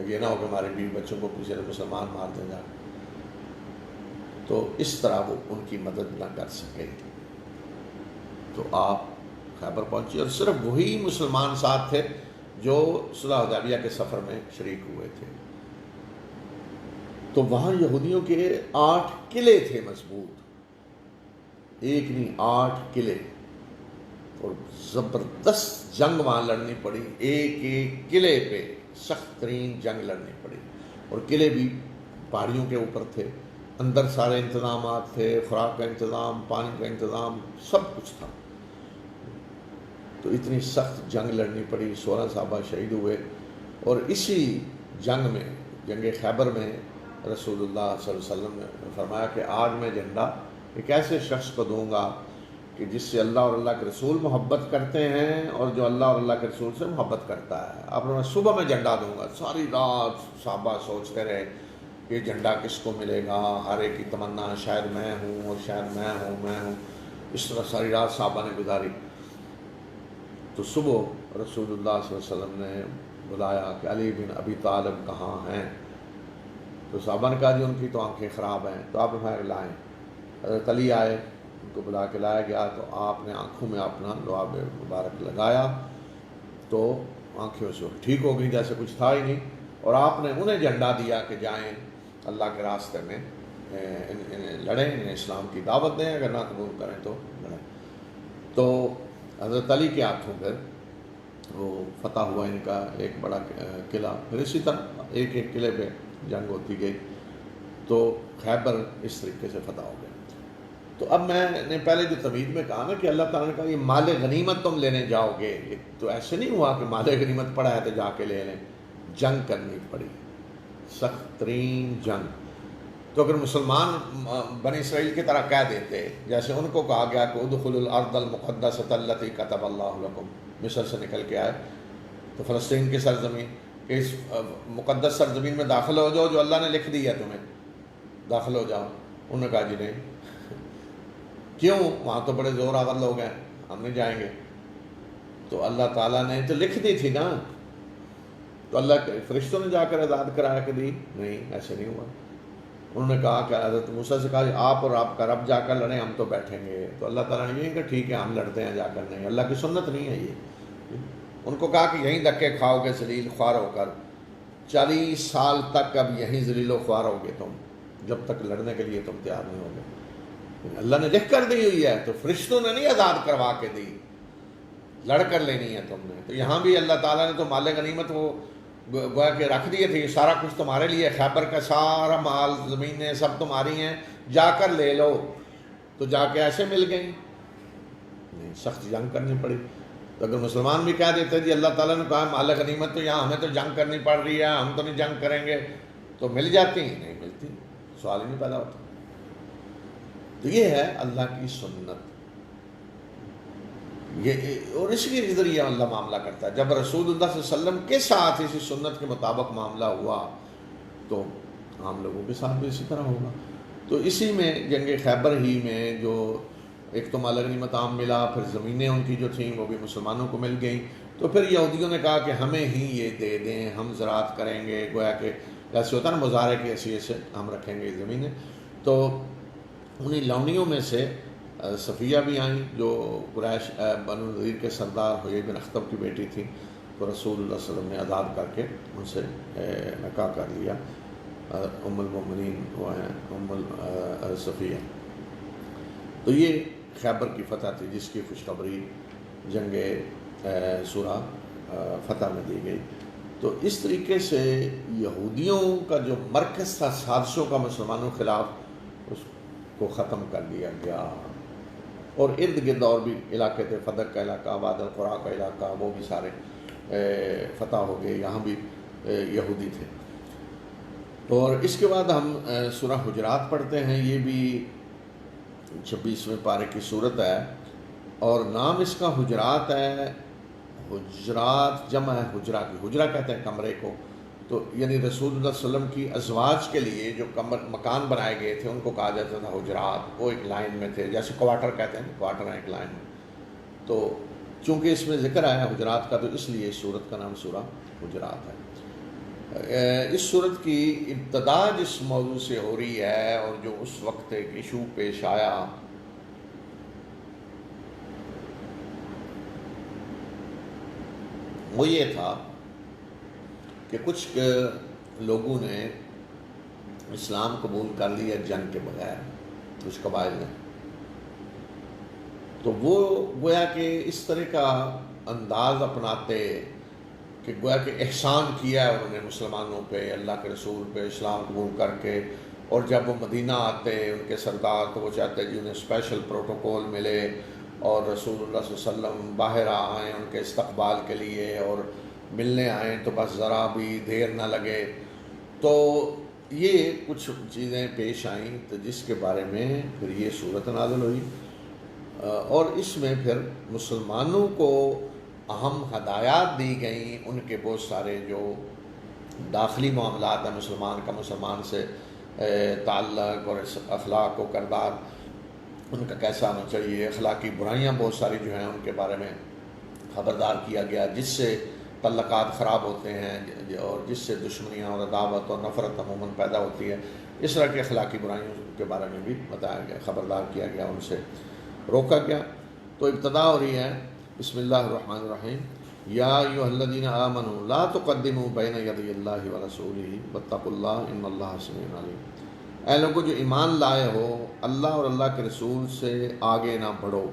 یہ نہ ہو کہ ہمارے بیوی بچوں کو کسی نے مسلمان مار دے گا، تو اس طرح وہ ان کی مدد نہ کر سکے۔ تو آپ خیبر پہنچے، اور صرف وہی مسلمان ساتھ تھے جو صلح حدیبیہ کے سفر میں شریک ہوئے تھے۔ تو وہاں یہودیوں کے 8 قلعے تھے مضبوط، ایک نہیں 8 قلعے، اور زبردست جنگ وہاں لڑنی پڑی، ایک ایک قلعے پہ سخت ترین جنگ لڑنی پڑی، اور قلعے بھی پہاڑیوں کے اوپر تھے، اندر سارے انتظامات تھے، خوراک کا انتظام، پانی کا انتظام، سب کچھ تھا۔ تو اتنی سخت جنگ لڑنی پڑی، 16 صحابہ شہید ہوئے، اور اسی جنگ میں، جنگ خیبر میں، رسول اللہ صلی اللہ علیہ وسلم نے فرمایا کہ آج میں جھنڈا ایک ایسے شخص کو دوں گا کہ جس سے اللہ اور اللہ کے رسول محبت کرتے ہیں، اور جو اللہ اور اللہ کے رسول سے محبت کرتا ہے۔ آپ نے صبح میں جھنڈا دوں گا، ساری رات صحابہ سوچتے رہے یہ جھنڈا کس کو ملے گا، ہر ایک کی تمنا شاید میں ہوں، اور شاید میں ہوں، اس طرح ساری رات صحابہ نے گزاری۔ تو صبح رسول اللہ صلی اللہ علیہ وسلم نے بلایا کہ علی بن ابی طالب کہاں ہیں؟ تو صحابہ نے کہا جی ان کی تو آنکھیں خراب ہیں۔ تو آپ نے لائیں، حضرت علی آئے، ان کو بلا کے لایا گیا، تو آپ نے آنکھوں میں اپنا لعاب مبارک لگایا، تو آنکھیں سے ٹھیک ہو گئی جیسے کچھ تھا ہی نہیں، اور آپ نے انہیں جھنڈا دیا کہ جائیں اللہ کے راستے میں لڑیں، انہیں اسلام کی دعوت دیں، اگر نہ قبول کریں تو لڑیں۔ تو حضرت علی کے ہاتھوں پھر وہ فتح ہوا ان کا ایک بڑا قلعہ، پھر اسی طرح ایک ایک قلعے پہ جنگ ہوتی گئی، تو خیبر اس طریقے سے فتح ہو گیا۔ تو اب میں نے پہلے جو تمہید میں کہا نا کہ اللہ تعالیٰ نے کہا یہ مال غنیمت تم لینے جاؤ گے، تو ایسے نہیں ہوا کہ مال غنیمت پڑا ہے تو جا کے لے لیں، جنگ کرنی پڑی، سخت ترین جنگ۔ تو اگر مسلمان بنی اسرائیل کی طرح کہہ دیتے، جیسے ان کو کہا گیا کہ ادخلوا الارض المقدسۃ التی کتب اللہ لکم، مصر سے نکل کے آئے تو فلسطین کی سرزمین، کہ اس مقدس سرزمین میں داخل ہو جاؤ جو اللہ نے لکھ دی ہے تمہیں، داخل ہو جاؤ۔ انہوں نے کہا جی نہیں، کیوں؟ وہاں تو بڑے زور آور لوگ ہیں، ہم نہیں جائیں گے۔ تو اللہ تعالیٰ نے تو لکھ دی تھی نا، تو اللہ کے فرشتوں نے جا کر آزاد کرا کے دی؟ نہیں، ایسے نہیں ہوا۔ انہوں نے کہا کہ حضرت موسیٰ سے کہا آپ اور آپ کا رب جا کر لڑیں، ہم تو بیٹھیں گے۔ تو اللہ تعالیٰ نے یہ کہ ٹھیک ہے ہم لڑتے ہیں جا کر، نہیں، اللہ کی سنت نہیں ہے یہ۔ ان کو کہا کہ یہیں دھکے کھاؤ گے ذلیل خوار ہو کر، 40 سال تک اب یہیں ذلیل و خوار ہو گے تم، جب تک لڑنے کے لیے تم تیار نہیں ہوگے۔ اللہ نے لکھ کر دی ہوئی ہے، تو فرشتوں نے نہیں آزاد کروا کے دی، لڑ کر لینی ہے تم نے۔ تو یہاں بھی اللہ تعالیٰ نے تو مال غنیمت وہ گویا کہ رکھ دیے تھے، یہ سارا کچھ تمہارے لیے، خیبر کا سارا مال، زمینیں سب تمہاری ہیں، جا کر لے لو۔ تو جا کے ایسے مل گئیں؟ نہیں، سخت جنگ کرنی پڑی۔ تو اگر مسلمان بھی کہہ دیتے جی اللہ تعالیٰ نے کہا مال غنیمت تو یہاں ہمیں تو جنگ کرنی پڑ رہی ہے، ہم تو نہیں جنگ کریں گے، تو مل جاتی؟ نہیں ملتی، سوال ہی نہیں پیدا ہوتا۔ تو یہ ہے اللہ کی سنت، یہ اور اس کے ذریعے اللہ معاملہ کرتا ہے۔ جب رسول اللہ صلی اللہ علیہ وسلم کے ساتھ اسی سنت کے مطابق معاملہ ہوا تو عام لوگوں کے ساتھ بھی اسی طرح ہوگا۔ تو اسی میں جنگ خیبر ہی میں جو ایک تو مال غنیمت عام ملا، پھر زمینیں ان کی جو تھیں وہ بھی مسلمانوں کو مل گئیں، تو پھر یہودیوں نے کہا کہ ہمیں ہی یہ دے دیں، ہم زراعت کریں گے، گویا کہ جیسے ہوتا ہے نا مظاہرے کی حیثیت سے ہم رکھیں گے زمینیں۔ تو انہیں لونیوں میں سے صفیہ بھی آئیں جو قریش بنو نذیر کے سردار حیی بن اخطب کی بیٹی تھی، تو رسول اللہ صلی اللہ علیہ وسلم نے آزاد کر کے ان سے نکاح کر لیا۔ ام المؤمنین وہ ہیں ام صفیہ۔ تو یہ خیبر کی فتح تھی جس کی خوشخبری جنگ سورہ فتح میں دی گئی۔ تو اس طریقے سے یہودیوں کا جو مرکز تھا سازشوں کا مسلمانوں کے خلاف، اس کو ختم کر دیا گیا، اور ارد گرد اور بھی علاقے تھے، فدق کا علاقہ، واد القریٰ کا علاقہ، وہ بھی سارے فتح ہو گئے، یہاں بھی یہودی تھے۔ اور اس کے بعد ہم سورہ حجرات پڑھتے ہیں، یہ بھی 26ویں پارے کی صورت ہے، اور نام اس کا حجرات ہے۔ حجرات جمع ہے حجرہ کی، حجرہ کہتے ہیں کمرے کو، تو یعنی رسول اللہ صلی اللہ علیہ وسلم کی ازواج کے لیے جو مکان بنائے گئے تھے ان کو کہا جاتا تھا حجرات، وہ ایک لائن میں تھے، جیسے کوارٹر کہتے ہیں، کوارٹر ایک لائن میں. تو چونکہ اس میں ذکر آیا حجرات کا تو اس لیے اس صورت کا نام سورہ حجرات ہے. اس صورت کی ابتدا جس موضوع سے ہو رہی ہے اور جو اس وقت ایک ایشو پیش آیا، وہ یہ تھا کہ کچھ لوگوں نے اسلام قبول کر لیا جنگ کے بغیر، کچھ قبائل نے. تو وہ گویا کہ اس طرح کا انداز اپناتے کہ گویا کہ احسان کیا ہے انہوں نے مسلمانوں پہ، اللہ کے رسول پہ، اسلام قبول کر کے. اور جب وہ مدینہ آتے ان کے سردار تو وہ چاہتے جی انہیں اسپیشل پروٹوکول ملے اور رسول اللہ صلی اللہ علیہ وسلم باہر آئیں ان کے استقبال کے لیے اور ملنے آئیں تو بس ذرا بھی دیر نہ لگے. تو یہ کچھ چیزیں پیش آئیں تو جس کے بارے میں پھر یہ صورت نازل ہوئی، اور اس میں پھر مسلمانوں کو اہم ہدایات دی گئیں. ان کے بہت سارے جو داخلی معاملات ہیں مسلمان کا مسلمان سے تعلق اور اخلاق و کردار ان کا کیسا ہونا چاہیے، اخلاقی برائیاں بہت ساری جو ہیں ان کے بارے میں خبردار کیا گیا، جس سے تعلقات خراب ہوتے ہیں اور جس سے دشمنیاں اور عداوت اور نفرت عموماً پیدا ہوتی ہے. اس طرح کی اخلاقی برائیوں کے بارے میں بھی بتایا گیا، خبردار کیا گیا، ان سے روکا گیا. تو ابتدا ہو رہی ہے بسم اللہ الرحمن الرحیم، یا ایھا الذین آمنوا لا تقدموا بین یدی اللہ ورسولہ واتقوا اللہ ان اللہ سمیع علیم. اے لوگوں جو ایمان لائے ہو، اللہ اور اللہ کے رسول سے آگے نہ بڑھو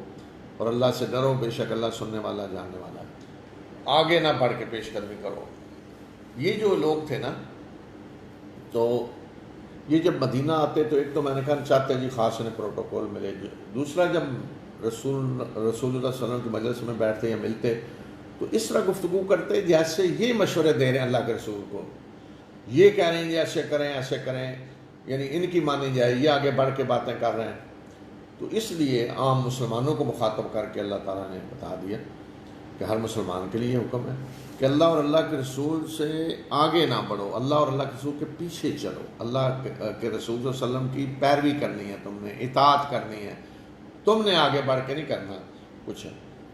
اور اللہ سے ڈرو، بے شک اللہ سننے والا جاننے والا ہے. آگے نہ بڑھ کے پیش قدمی کرو. یہ جو لوگ تھے نا، تو یہ جب مدینہ آتے تو ایک تو میں نے کہا چاہتے جی خاص انہیں پروٹوکول ملے، دوسرا جب رسول اللہ صلی اللہ علیہ وسلم کی مجلس میں بیٹھتے یا ملتے تو اس طرح گفتگو کرتے جیسے یہ مشورے دے رہے ہیں اللہ کے رسول کو، یہ کہہ رہے ہیں جی ایسے کریں ایسے کریں، یعنی ان کی مانی جائے، یہ آگے بڑھ کے باتیں کر رہے ہیں. تو اس لیے عام مسلمانوں کو مخاطب کر کے اللہ تعالیٰ نے بتا دیا کہ ہر مسلمان کے لیے حکم ہے کہ اللہ اور اللہ کے رسول سے آگے نہ بڑھو، اللہ اور اللہ کے رسول کے پیچھے چلو. اللہ کے رسول صلی اللہ علیہ وسلم کی پیروی کرنی ہے، تم نے اطاعت کرنی ہے، تم نے آگے بڑھ کے نہیں کرنا کچھ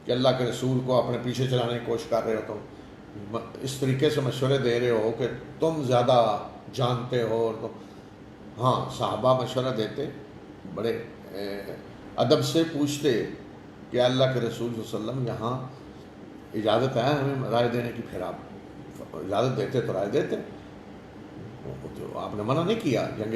کہ اللہ کے رسول کو اپنے پیچھے چلانے کی کوشش کر رہے ہو. تم اس طریقے سے مشورے دے رہے ہو کہ تم زیادہ جانتے ہو. اور ہاں صحابہ مشورہ دیتے، بڑے ادب سے پوچھتے کہ اللہ کے رسول صلی اللہ علیہ وسلم یہاں اجازت ہے ہمیں رائے دینے کی، پھر آپ اجازت دیتے تو رائے دیتے، تو آپ نے منع نہیں کیا. جنگ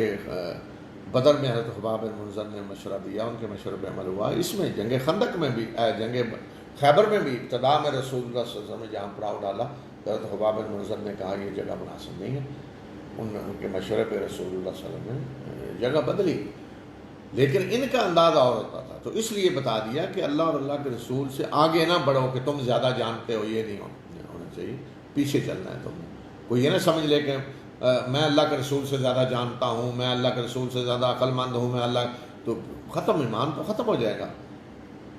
بدر میں حضرت خباب بن منذر نے مشورہ دیا، ان کے مشورے پہ عمل ہوا. اس میں جنگ خندق میں بھی، جنگ خیبر میں بھی ابتدا میں رسول اللہ صلی اللہ علیہ وسلم نے جہاں پڑاؤ ڈالا حضرت خباب بن منذر نے کہا یہ جگہ مناسب نہیں ہے. ان کے مشورے پہ رسول اللہ صلی اللہ علیہ وسلم نے جگہ بدلی، لیکن ان کا انداز اور ہوتا تھا. تو اس لیے بتا دیا کہ اللہ اور اللہ کے رسول سے آگے نہ بڑھو کہ تم زیادہ جانتے ہو، یہ نہیں ہونا چاہیے، پیچھے چلنا ہے. تم کوئی یہ نہ سمجھ لے کہ میں اللہ کے رسول سے زیادہ جانتا ہوں، میں اللہ کے رسول سے زیادہ عقل مند ہوں، میں اللہ، تو ختم، ایمان تو ختم ہو جائے گا.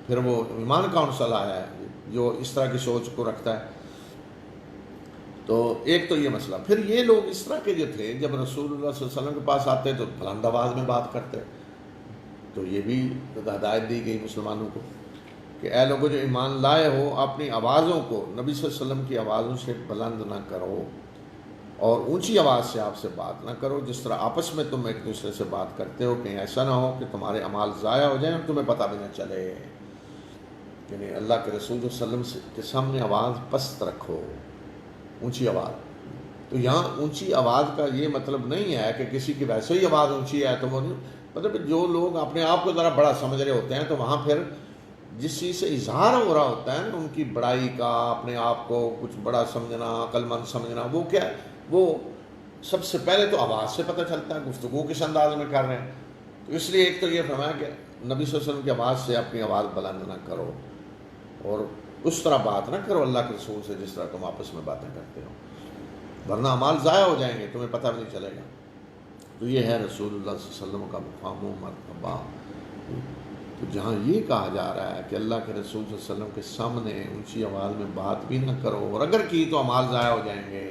پھر وہ ایمان کون سا لایا ہے جو اس طرح کی سوچ کو رکھتا ہے. تو ایک تو یہ مسئلہ. پھر یہ لوگ اس طرح کے جو تھے جب رسول اللہ صلی اللہ علیہ وسلم کے پاس آتے تو بلند آواز میں بات کرتے. تو یہ بھی ہدایت دی گئی مسلمانوں کو کہ اے لوگوں جو ایمان لائے ہو اپنی آوازوں کو نبی صلی اللہ علیہ وسلم کی آوازوں سے بلند نہ کرو اور اونچی آواز سے آپ سے بات نہ کرو جس طرح آپس میں تم ایک دوسرے سے بات کرتے ہو، کہیں ایسا نہ ہو کہ تمہارے اعمال ضائع ہو جائیں اور تمہیں پتہ بھی نہ چلے. یعنی اللہ کے رسول صلی اللہ علیہ وسلم کے سامنے آواز پست رکھو، اونچی آواز. تو یہاں اونچی آواز کا یہ مطلب نہیں ہے کہ کسی کی ویسے ہی آواز اونچی ہے تو وہ نہیں، مطلب جو لوگ اپنے آپ کو ذرا بڑا سمجھ رہے ہوتے ہیں تو وہاں پھر جس چیز سے اظہار ہو رہا ہوتا ہے ان کی بڑائی کا، اپنے آپ کو کچھ بڑا سمجھنا، عقل مند سمجھنا، وہ کیا ہے، وہ سب سے پہلے تو آواز سے پتہ چلتا ہے گفتگو کس انداز میں کر رہے ہیں. تو اس لیے ایک تو یہ فرمایا کہ نبی صلی اللہ علیہ وسلم کی آواز سے اپنی آواز بلند نہ کرو اور اس طرح بات نہ کرو اللہ کے رسول سے جس طرح تم آپس میں باتیں کرتے ہو، ورنہ اعمال ضائع ہو جائیں گے، تمہیں پتہ بھی نہیں چلے گا. تو یہ ہے رسول اللہ صلی اللہ علیہ وسلم کا مقام و مرتبہ. تو جہاں یہ کہا جا رہا ہے کہ اللہ کے رسول صلی اللہ علیہ وسلم کے سامنے اونچی آواز میں بات بھی نہ کرو اور اگر کی تو اعمال ضائع ہو جائیں گے،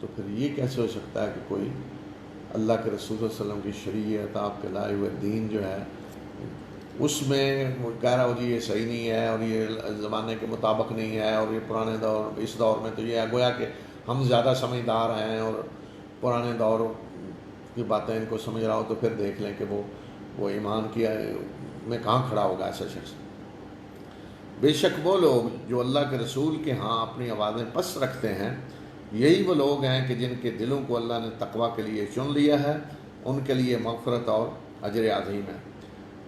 تو پھر یہ کیسے ہو سکتا ہے کہ کوئی اللہ کے رسول صلی اللہ علیہ وسلم کی شریعت، آپ کے لائے ہوئے دین جو ہے، اس میں وہ کہہ رہا ہو جی یہ صحیح نہیں ہے اور یہ زمانے کے مطابق نہیں ہے اور یہ پرانے دور، اس دور میں تو یہ ہے گویا کہ ہم زیادہ سمجھدار ہیں اور پرانے دور کی باتیں ان کو سمجھ رہا ہو، تو پھر دیکھ لیں کہ وہ ایمان کی میں کہاں کھڑا ہوگا ایسا شخص۔ بے شک وہ لوگ جو اللہ کے رسول کے ہاں اپنی آوازیں پست رکھتے ہیں، یہی وہ لوگ ہیں کہ جن کے دلوں کو اللہ نے تقویٰ کے لیے چن لیا ہے، ان کے لیے مغفرت اور اجر عظیم ہے۔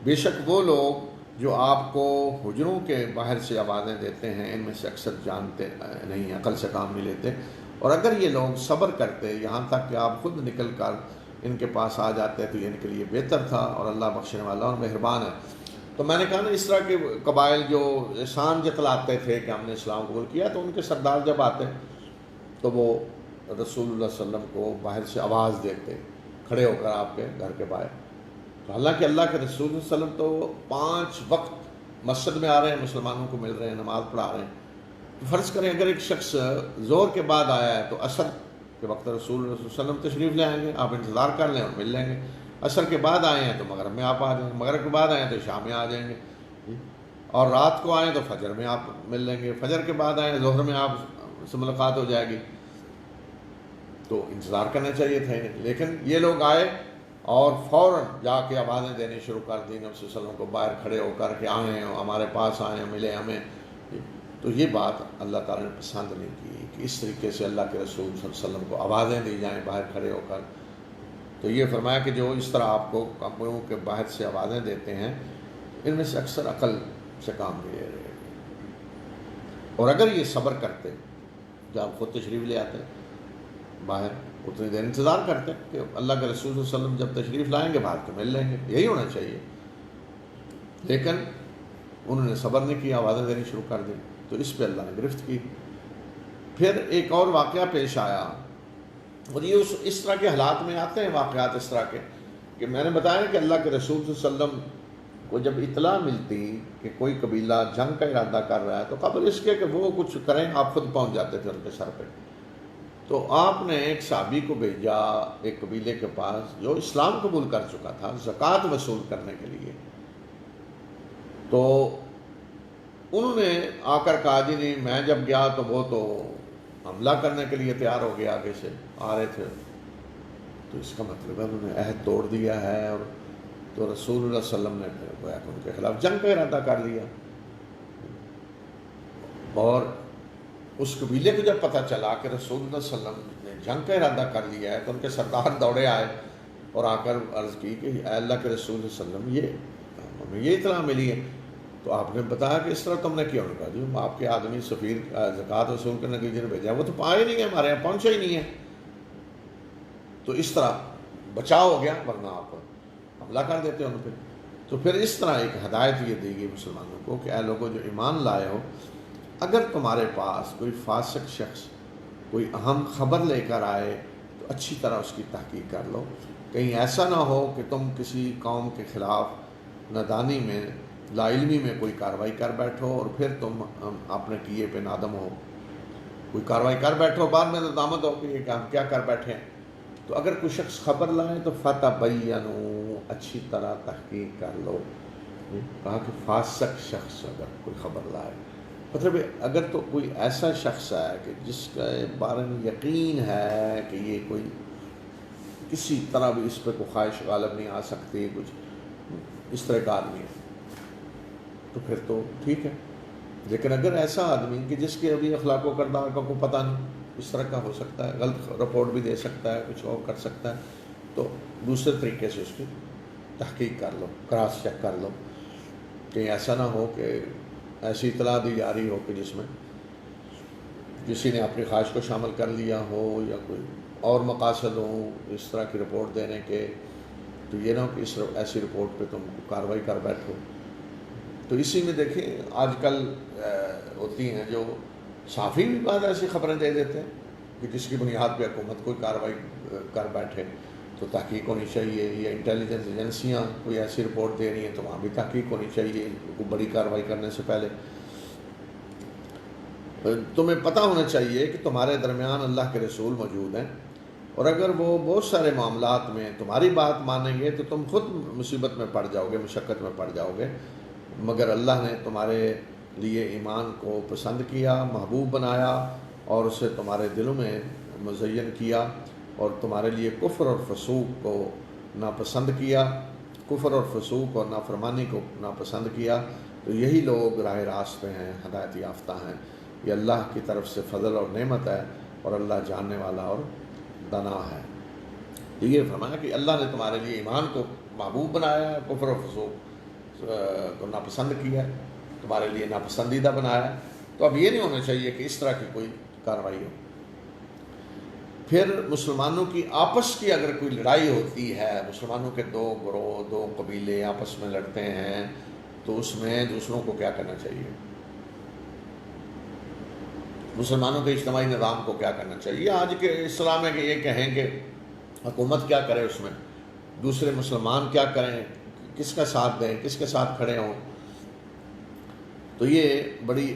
بے شک وہ لوگ جو آپ کو حجروں کے باہر سے آوازیں دیتے ہیں، ان میں سے اکثر جانتے نہیں، عقل سے کام نہیں لیتے، اور اگر یہ لوگ صبر کرتے یہاں تک کہ آپ خود نکل کر ان کے پاس آ جاتے تو یہ ان کے لیے بہتر تھا، اور اللہ بخشنے والا اور مہربان ہے۔ تو میں نے کہا نا، اس طرح کے قبائل جو احسان جتلاتے تھے کہ ہم نے اسلام قبول کیا، تو ان کے سردار جب آتے تو وہ رسول اللہ صلی اللہ علیہ وسلم کو باہر سے آواز دیتے کھڑے ہو کر آپ کے گھر کے باہر۔ تو حالانکہ اللہ کے رسول صلی اللہ علیہ وسلم تو 5 وقت مسجد میں آ رہے ہیں، مسلمانوں کو مل رہے ہیں، نماز پڑھا رہے ہیں۔ تو فرض کریں اگر ایک شخص ظہر کے بعد آیا ہے تو عصر کے وقت رسول اللہ صلی اللہ علیہ وسلم تشریف لے آئیں گے، آپ انتظار کر لیں اور مل لیں گے۔ عصر کے بعد آئے ہیں تو مغرب میں آپ آ جائیں گے، مغرب کے بعد آئے ہیں تو شام میں آ جائیں گے، اور رات کو آئیں تو فجر میں آپ مل لیں گے، فجر کے بعد آئیں ظہر میں آپ سے ملاقات ہو جائے گی۔ تو انتظار کرنا چاہیے تھا انہیں، لیکن یہ لوگ آئے اور فوراً جا کے آوازیں دینے شروع کر دی، نبی صلی اللہ علیہ وسلم کو باہر کھڑے ہو کر کے آئے ہیں، ہمارے پاس آئے ہیں، ملے ہمیں۔ تو یہ بات اللہ تعالیٰ نے پسند نہیں کی کہ اس طریقے سے اللہ کے رسول صلی اللہ علیہ وسلم کو آوازیں دی جائیں باہر کھڑے ہو کر۔ تو یہ فرمایا کہ جو اس طرح آپ کو کمروں کے باہر سے آوازیں دیتے ہیں، ان میں سے اکثر عقل سے کام نہیں لے رہے، اور اگر یہ صبر کرتے جب آپ خود تشریف لے آتے باہر، اتنی دیر انتظار کرتے کہ اللہ کے رسول صلی اللہ علیہ وسلم جب تشریف لائیں گے باہر تو مل لیں گے، یہی ہونا چاہیے، لیکن انہوں نے صبر نہیں کیا، آوازیں دینی شروع کر دی، تو اس پہ اللہ نے گرفت کی۔ پھر ایک اور واقعہ پیش آیا، اور یہ اس طرح کے حالات میں آتے ہیں واقعات اس طرح کے، کہ میں نے بتایا کہ اللہ کے رسول صلی اللہ علیہ وسلم کو جب اطلاع ملتی کہ کوئی قبیلہ جنگ کا ارادہ کر رہا ہے، تو قبل اس کے کہ وہ کچھ کریں آپ خود پہنچ جاتے تھے ان کے سر پہ۔ تو آپ نے ایک صحابی کو بھیجا ایک قبیلے کے پاس جو اسلام قبول کر چکا تھا، زکوٰۃ وصول کرنے کے لیے۔ تو انہوں نے آ کر کہا جی نہیں، میں جب گیا تو وہ تو حملہ کرنے کے لیے تیار ہو گیا، آگے سے آ رہے تھے، تو اس کا مطلب ہے انہوں نے عہد توڑ دیا ہے، اور تو رسول اللہ صلی اللہ علیہ وسلم نے ان کے خلاف جنگ کا ارادہ کر لیا۔ اور اس قبیلے کو جب پتہ چلا کہ رسول اللہ صلی اللہ علیہ وسلم نے جنگ کا ارادہ کر لیا ہے، تو ان کے سردار دوڑے آئے اور آ کر عرض کی کہ اے اللہ کے رسول صلی اللہ علیہ وسلم، ہمیں یہ اطلاع ملی ہے۔ تو آپ نے بتایا کہ اس طرح تم نے کیا؟ انہوں نے کہا جی آپ کے آدمی سفیر زکوٰۃ وصول کرنے کے لیے بھیجا، وہ تو پائے نہیں ہے، ہمارے یہاں پہنچا ہی نہیں ہے۔ تو اس طرح بچاؤ ہو گیا، ورنہ آپ حملہ کر دیتے ان پہ۔ تو پھر اس طرح ایک ہدایت یہ دی گئی مسلمانوں کو کہ اے لوگوں جو ایمان لائے ہو، اگر تمہارے پاس کوئی فاسق شخص کوئی اہم خبر لے کر آئے تو اچھی طرح اس کی تحقیق کر لو، کہیں ایسا نہ ہو کہ تم کسی قوم کے خلاف نادانی میں، لا علمی میں کوئی کارروائی کر بیٹھو اور پھر تم اپنے کیے پہ نادم ہو، کوئی کارروائی کر بیٹھو بعد میں ندامت ہو کہ یہ ہم کیا کر بیٹھے ہیں۔ تو اگر کوئی شخص خبر لائے تو فتبینوا، اچھی طرح تحقیق کر لو۔ کہا کہ فاسق شخص اگر کوئی خبر لائے، مطلب اگر تو کوئی ایسا شخص ہے کہ جس کے بارے میں یقین ہے کہ یہ کوئی کسی طرح بھی اس پہ کوئی خواہش غالب نہیں آ سکتی، کچھ اس طرح کا آدمی ہے، تو پھر تو ٹھیک ہے۔ لیکن اگر ایسا آدمی کہ جس کے ابھی اخلاق و کردار کا کوئی پتہ نہیں، اس طرح کا ہو سکتا ہے، غلط رپورٹ بھی دے سکتا ہے، کچھ اور کر سکتا ہے، تو دوسرے طریقے سے اس کی تحقیق کر لو، کراس چیک کر لو، کہیں ایسا نہ ہو کہ ایسی اطلاع دی جا رہی ہو کہ جس میں کسی نے اپنی خواہش کو شامل کر لیا ہو یا کوئی اور مقاصد ہوں اس طرح کی رپورٹ دینے کے، تو یہ نہ ہو کہ ایسی رپورٹ پہ تم کارروائی کر بیٹھو۔ تو اسی میں دیکھیں آج کل ہوتی ہیں جو صحافی بھی بعض ایسی خبریں دے دیتے ہیں کہ جس کی بنیاد پہ حکومت کوئی کارروائی کر بیٹھے، تو تحقیق ہونی چاہیے، یا انٹیلیجنس ایجنسیاں کوئی ایسی رپورٹ دے رہی ہیں تو وہاں بھی تحقیق ہونی چاہیے کوئی بڑی کارروائی کرنے سے پہلے۔ تمہیں پتہ ہونا چاہیے کہ تمہارے درمیان اللہ کے رسول موجود ہیں، اور اگر وہ بہت سارے معاملات میں تمہاری بات مانیں گے تو تم خود مصیبت میں پڑ جاؤ گے، مشقت میں پڑ جاؤ گے، مگر اللہ نے تمہارے لیے ایمان کو پسند کیا، محبوب بنایا، اور اسے تمہارے دلوں میں مزین کیا، اور تمہارے لیے کفر اور فسوق کو ناپسند کیا، کفر اور فسوق اور نافرمانی کو ناپسند کیا، تو یہی لوگ راہ راست پہ ہیں، ہدایت یافتہ ہیں۔ یہ اللہ کی طرف سے فضل اور نعمت ہے، اور اللہ جاننے والا اور دانا ہے۔ تو یہ فرمایا کہ اللہ نے تمہارے لیے ایمان کو محبوب بنایا، کفر و فسوق کو ناپسند کیا، تمہارے لیے ناپسندیدہ بنایا۔ تو اب یہ نہیں ہونا چاہیے کہ اس طرح کی کوئی کارروائی ہو۔ پھر مسلمانوں کی آپس کی اگر کوئی لڑائی ہوتی ہے، مسلمانوں کے دو گروہ، دو قبیلے آپس میں لڑتے ہیں، تو اس میں دوسروں کو کیا کرنا چاہیے؟ مسلمانوں کے اجتماعی نظام کو کیا کرنا چاہیے؟ آج کے اسلام ہے کہ یہ کہیں کہ حکومت کیا کرے، اس میں دوسرے مسلمان کیا کریں، کس کا ساتھ دیں، کس کے ساتھ کھڑے ہوں۔ تو یہ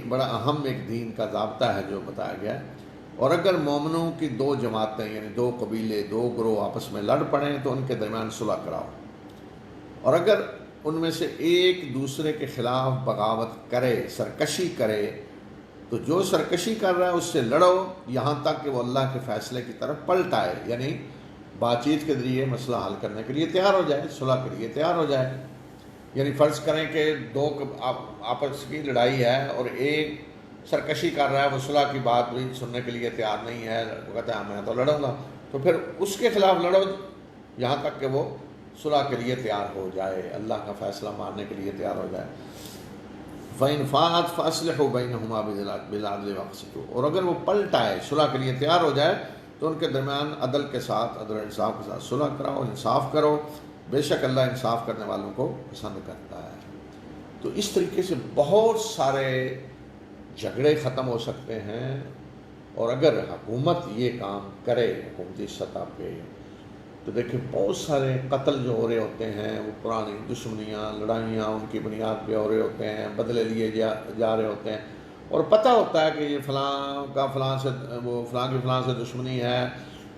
بڑا اہم ایک دین کا ضابطہ ہے جو بتایا گیا ہے۔ اور اگر مومنوں کی دو جماعتیں یعنی دو قبیلے، دو گروہ آپس میں لڑ پڑیں تو ان کے درمیان صلح کراؤ، اور اگر ان میں سے ایک دوسرے کے خلاف بغاوت کرے، سرکشی کرے، تو جو سرکشی کر رہا ہے اس سے لڑو یہاں تک کہ وہ اللہ کے فیصلے کی طرف پلٹ آئے، یعنی بات چیت کے ذریعے مسئلہ حل کرنے کے لیے تیار ہو جائے، صلح کے لیے تیار ہو جائے۔ یعنی فرض کریں کہ دو آپس کی لڑائی ہے اور ایک سرکشی کر رہا ہے، وہ صلح کی بات بھی سننے کے لیے تیار نہیں ہے، وہ کہتا ہے میں تو لڑوں گا، تو پھر اس کے خلاف لڑو یہاں تک کہ وہ صلح کے لیے تیار ہو جائے، اللہ کا فیصلہ ماننے کے لیے تیار ہو جائے۔ فَإِنْ فَاءَتْ فَأَصْلِحُوا بَيْنَهُمَا بِالْعَدْلِ وَاقْسِطُوا، اور اگر وہ پلٹ آئے، صلح کے لیے تیار ہو جائے، تو ان کے درمیان عدل کے ساتھ، عدل و انصاف کے ساتھ صلح کراؤ، انصاف کرو، بے شک اللہ انصاف کرنے والوں کو پسند کرتا ہے۔ تو اس طریقے سے بہت سارے جھگڑے ختم ہو سکتے ہیں، اور اگر حکومت یہ کام کرے حکومتی سطح پہ، تو دیکھیں بہت سارے قتل جو ہو رہے ہوتے ہیں وہ پرانی دشمنیاں، لڑائیاں ان کی بنیاد پہ ہو رہے ہوتے ہیں، بدلے لیے جا رہے ہوتے ہیں، اور پتہ ہوتا ہے کہ یہ فلاں کا فلاں سے، وہ فلاں کی فلاں سے دشمنی ہے،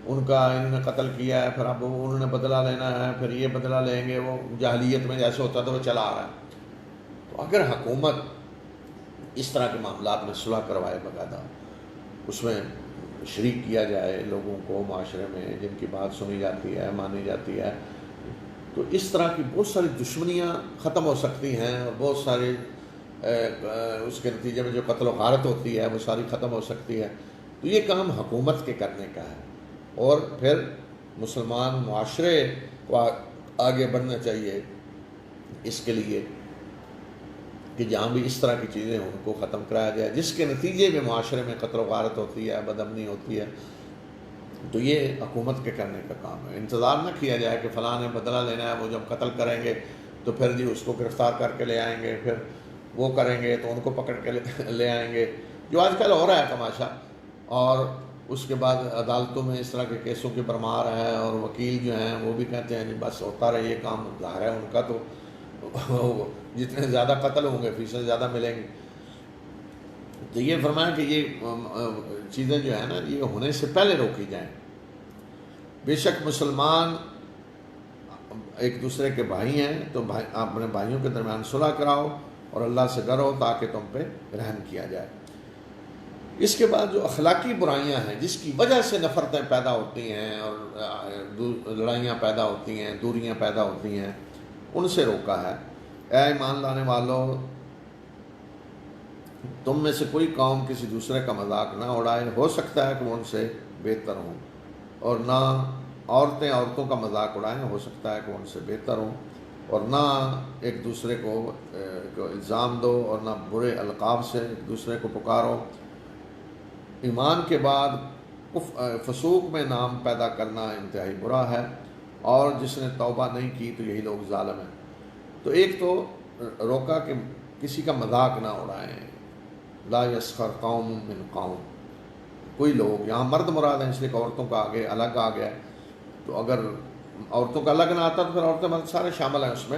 ان کا انہوں نے قتل کیا ہے، پھر اب انہوں نے بدلہ لینا ہے، پھر یہ بدلہ لیں گے، وہ جاہلیت میں جیسے ہوتا تھا وہ چلا آ رہا ہے۔ تو اگر حکومت اس طرح کے معاملات میں صلح کروائے، باقاعدہ اس میں شریک کیا جائے لوگوں کو معاشرے میں، جن کی بات سنی جاتی ہے، مانی جاتی ہے، تو اس طرح کی بہت ساری دشمنیاں ختم ہو سکتی ہیں، اور بہت سارے اس کے نتیجے میں جو قتل و غارت ہوتی ہے وہ ساری ختم ہو سکتی ہے۔ تو یہ کام حکومت کے کرنے کا ہے، اور پھر مسلمان معاشرے کو آگے بڑھنا چاہیے اس کے لیے کہ جہاں بھی اس طرح کی چیزیں ان کو ختم کرایا جائے، جس کے نتیجے میں معاشرے میں قتل و غارت ہوتی ہے، بد امنی ہوتی ہے۔ تو یہ حکومت کے کرنے کا کام ہے۔ انتظار نہ کیا جائے کہ فلاں نے بدلہ لینا ہے، وہ جب قتل کریں گے تو پھر جی اس کو گرفتار کر کے لے آئیں گے، پھر وہ کریں گے تو ان کو پکڑ کے لے آئیں گے، جو آج کل ہو رہا ہے تماشا۔ اور اس کے بعد عدالتوں میں اس طرح کے کیسوں کی بھرمار ہے، اور وکیل جو ہیں وہ بھی کہتے ہیں جی بس ہوتا رہے، یہ کام ظاہر ہے ان کا تو جتنے زیادہ قتل ہوں گے فیصد زیادہ ملیں گے۔ تو یہ فرمایا کہ یہ چیزیں جو ہیں نا یہ ہونے سے پہلے روکی جائیں۔ بے شک مسلمان ایک دوسرے کے بھائی ہیں، تو اپنے بھائیوں کے درمیان صلح کراؤ اور اللہ سے ڈرو تاکہ تم پہ رحم کیا جائے۔ اس کے بعد جو اخلاقی برائیاں ہیں جس کی وجہ سے نفرتیں پیدا ہوتی ہیں اور لڑائیاں پیدا ہوتی ہیں، دوریاں پیدا ہوتی ہیں، ان سے روکا ہے۔ اے ایمان لانے والو، تم میں سے کوئی قوم کسی دوسرے کا مذاق نہ اڑائے، ہو سکتا ہے کہ وہ ان سے بہتر ہوں، اور نہ عورتیں عورتوں کا مذاق اڑائیں، ہو سکتا ہے کہ وہ ان سے بہتر ہوں، اور نہ ایک دوسرے کو الزام دو، اور نہ برے القاب سے ایک دوسرے کو پکارو۔ ایمان کے بعد فسوق میں نام پیدا کرنا انتہائی برا ہے، اور جس نے توبہ نہیں کی تو یہی لوگ ظالم ہیں۔ تو ایک تو روکا کہ کسی کا مذاق نہ اڑائیں، لا یسخر قوم من قوم، کوئی لوگ، یہاں مرد مراد ہیں اس لیے کہ عورتوں کا آگے الگ آ گیا ہے، تو اگر عورتوں کا الگ نہ آتا تو پھر عورتیں مرد سارے شامل ہیں اس میں،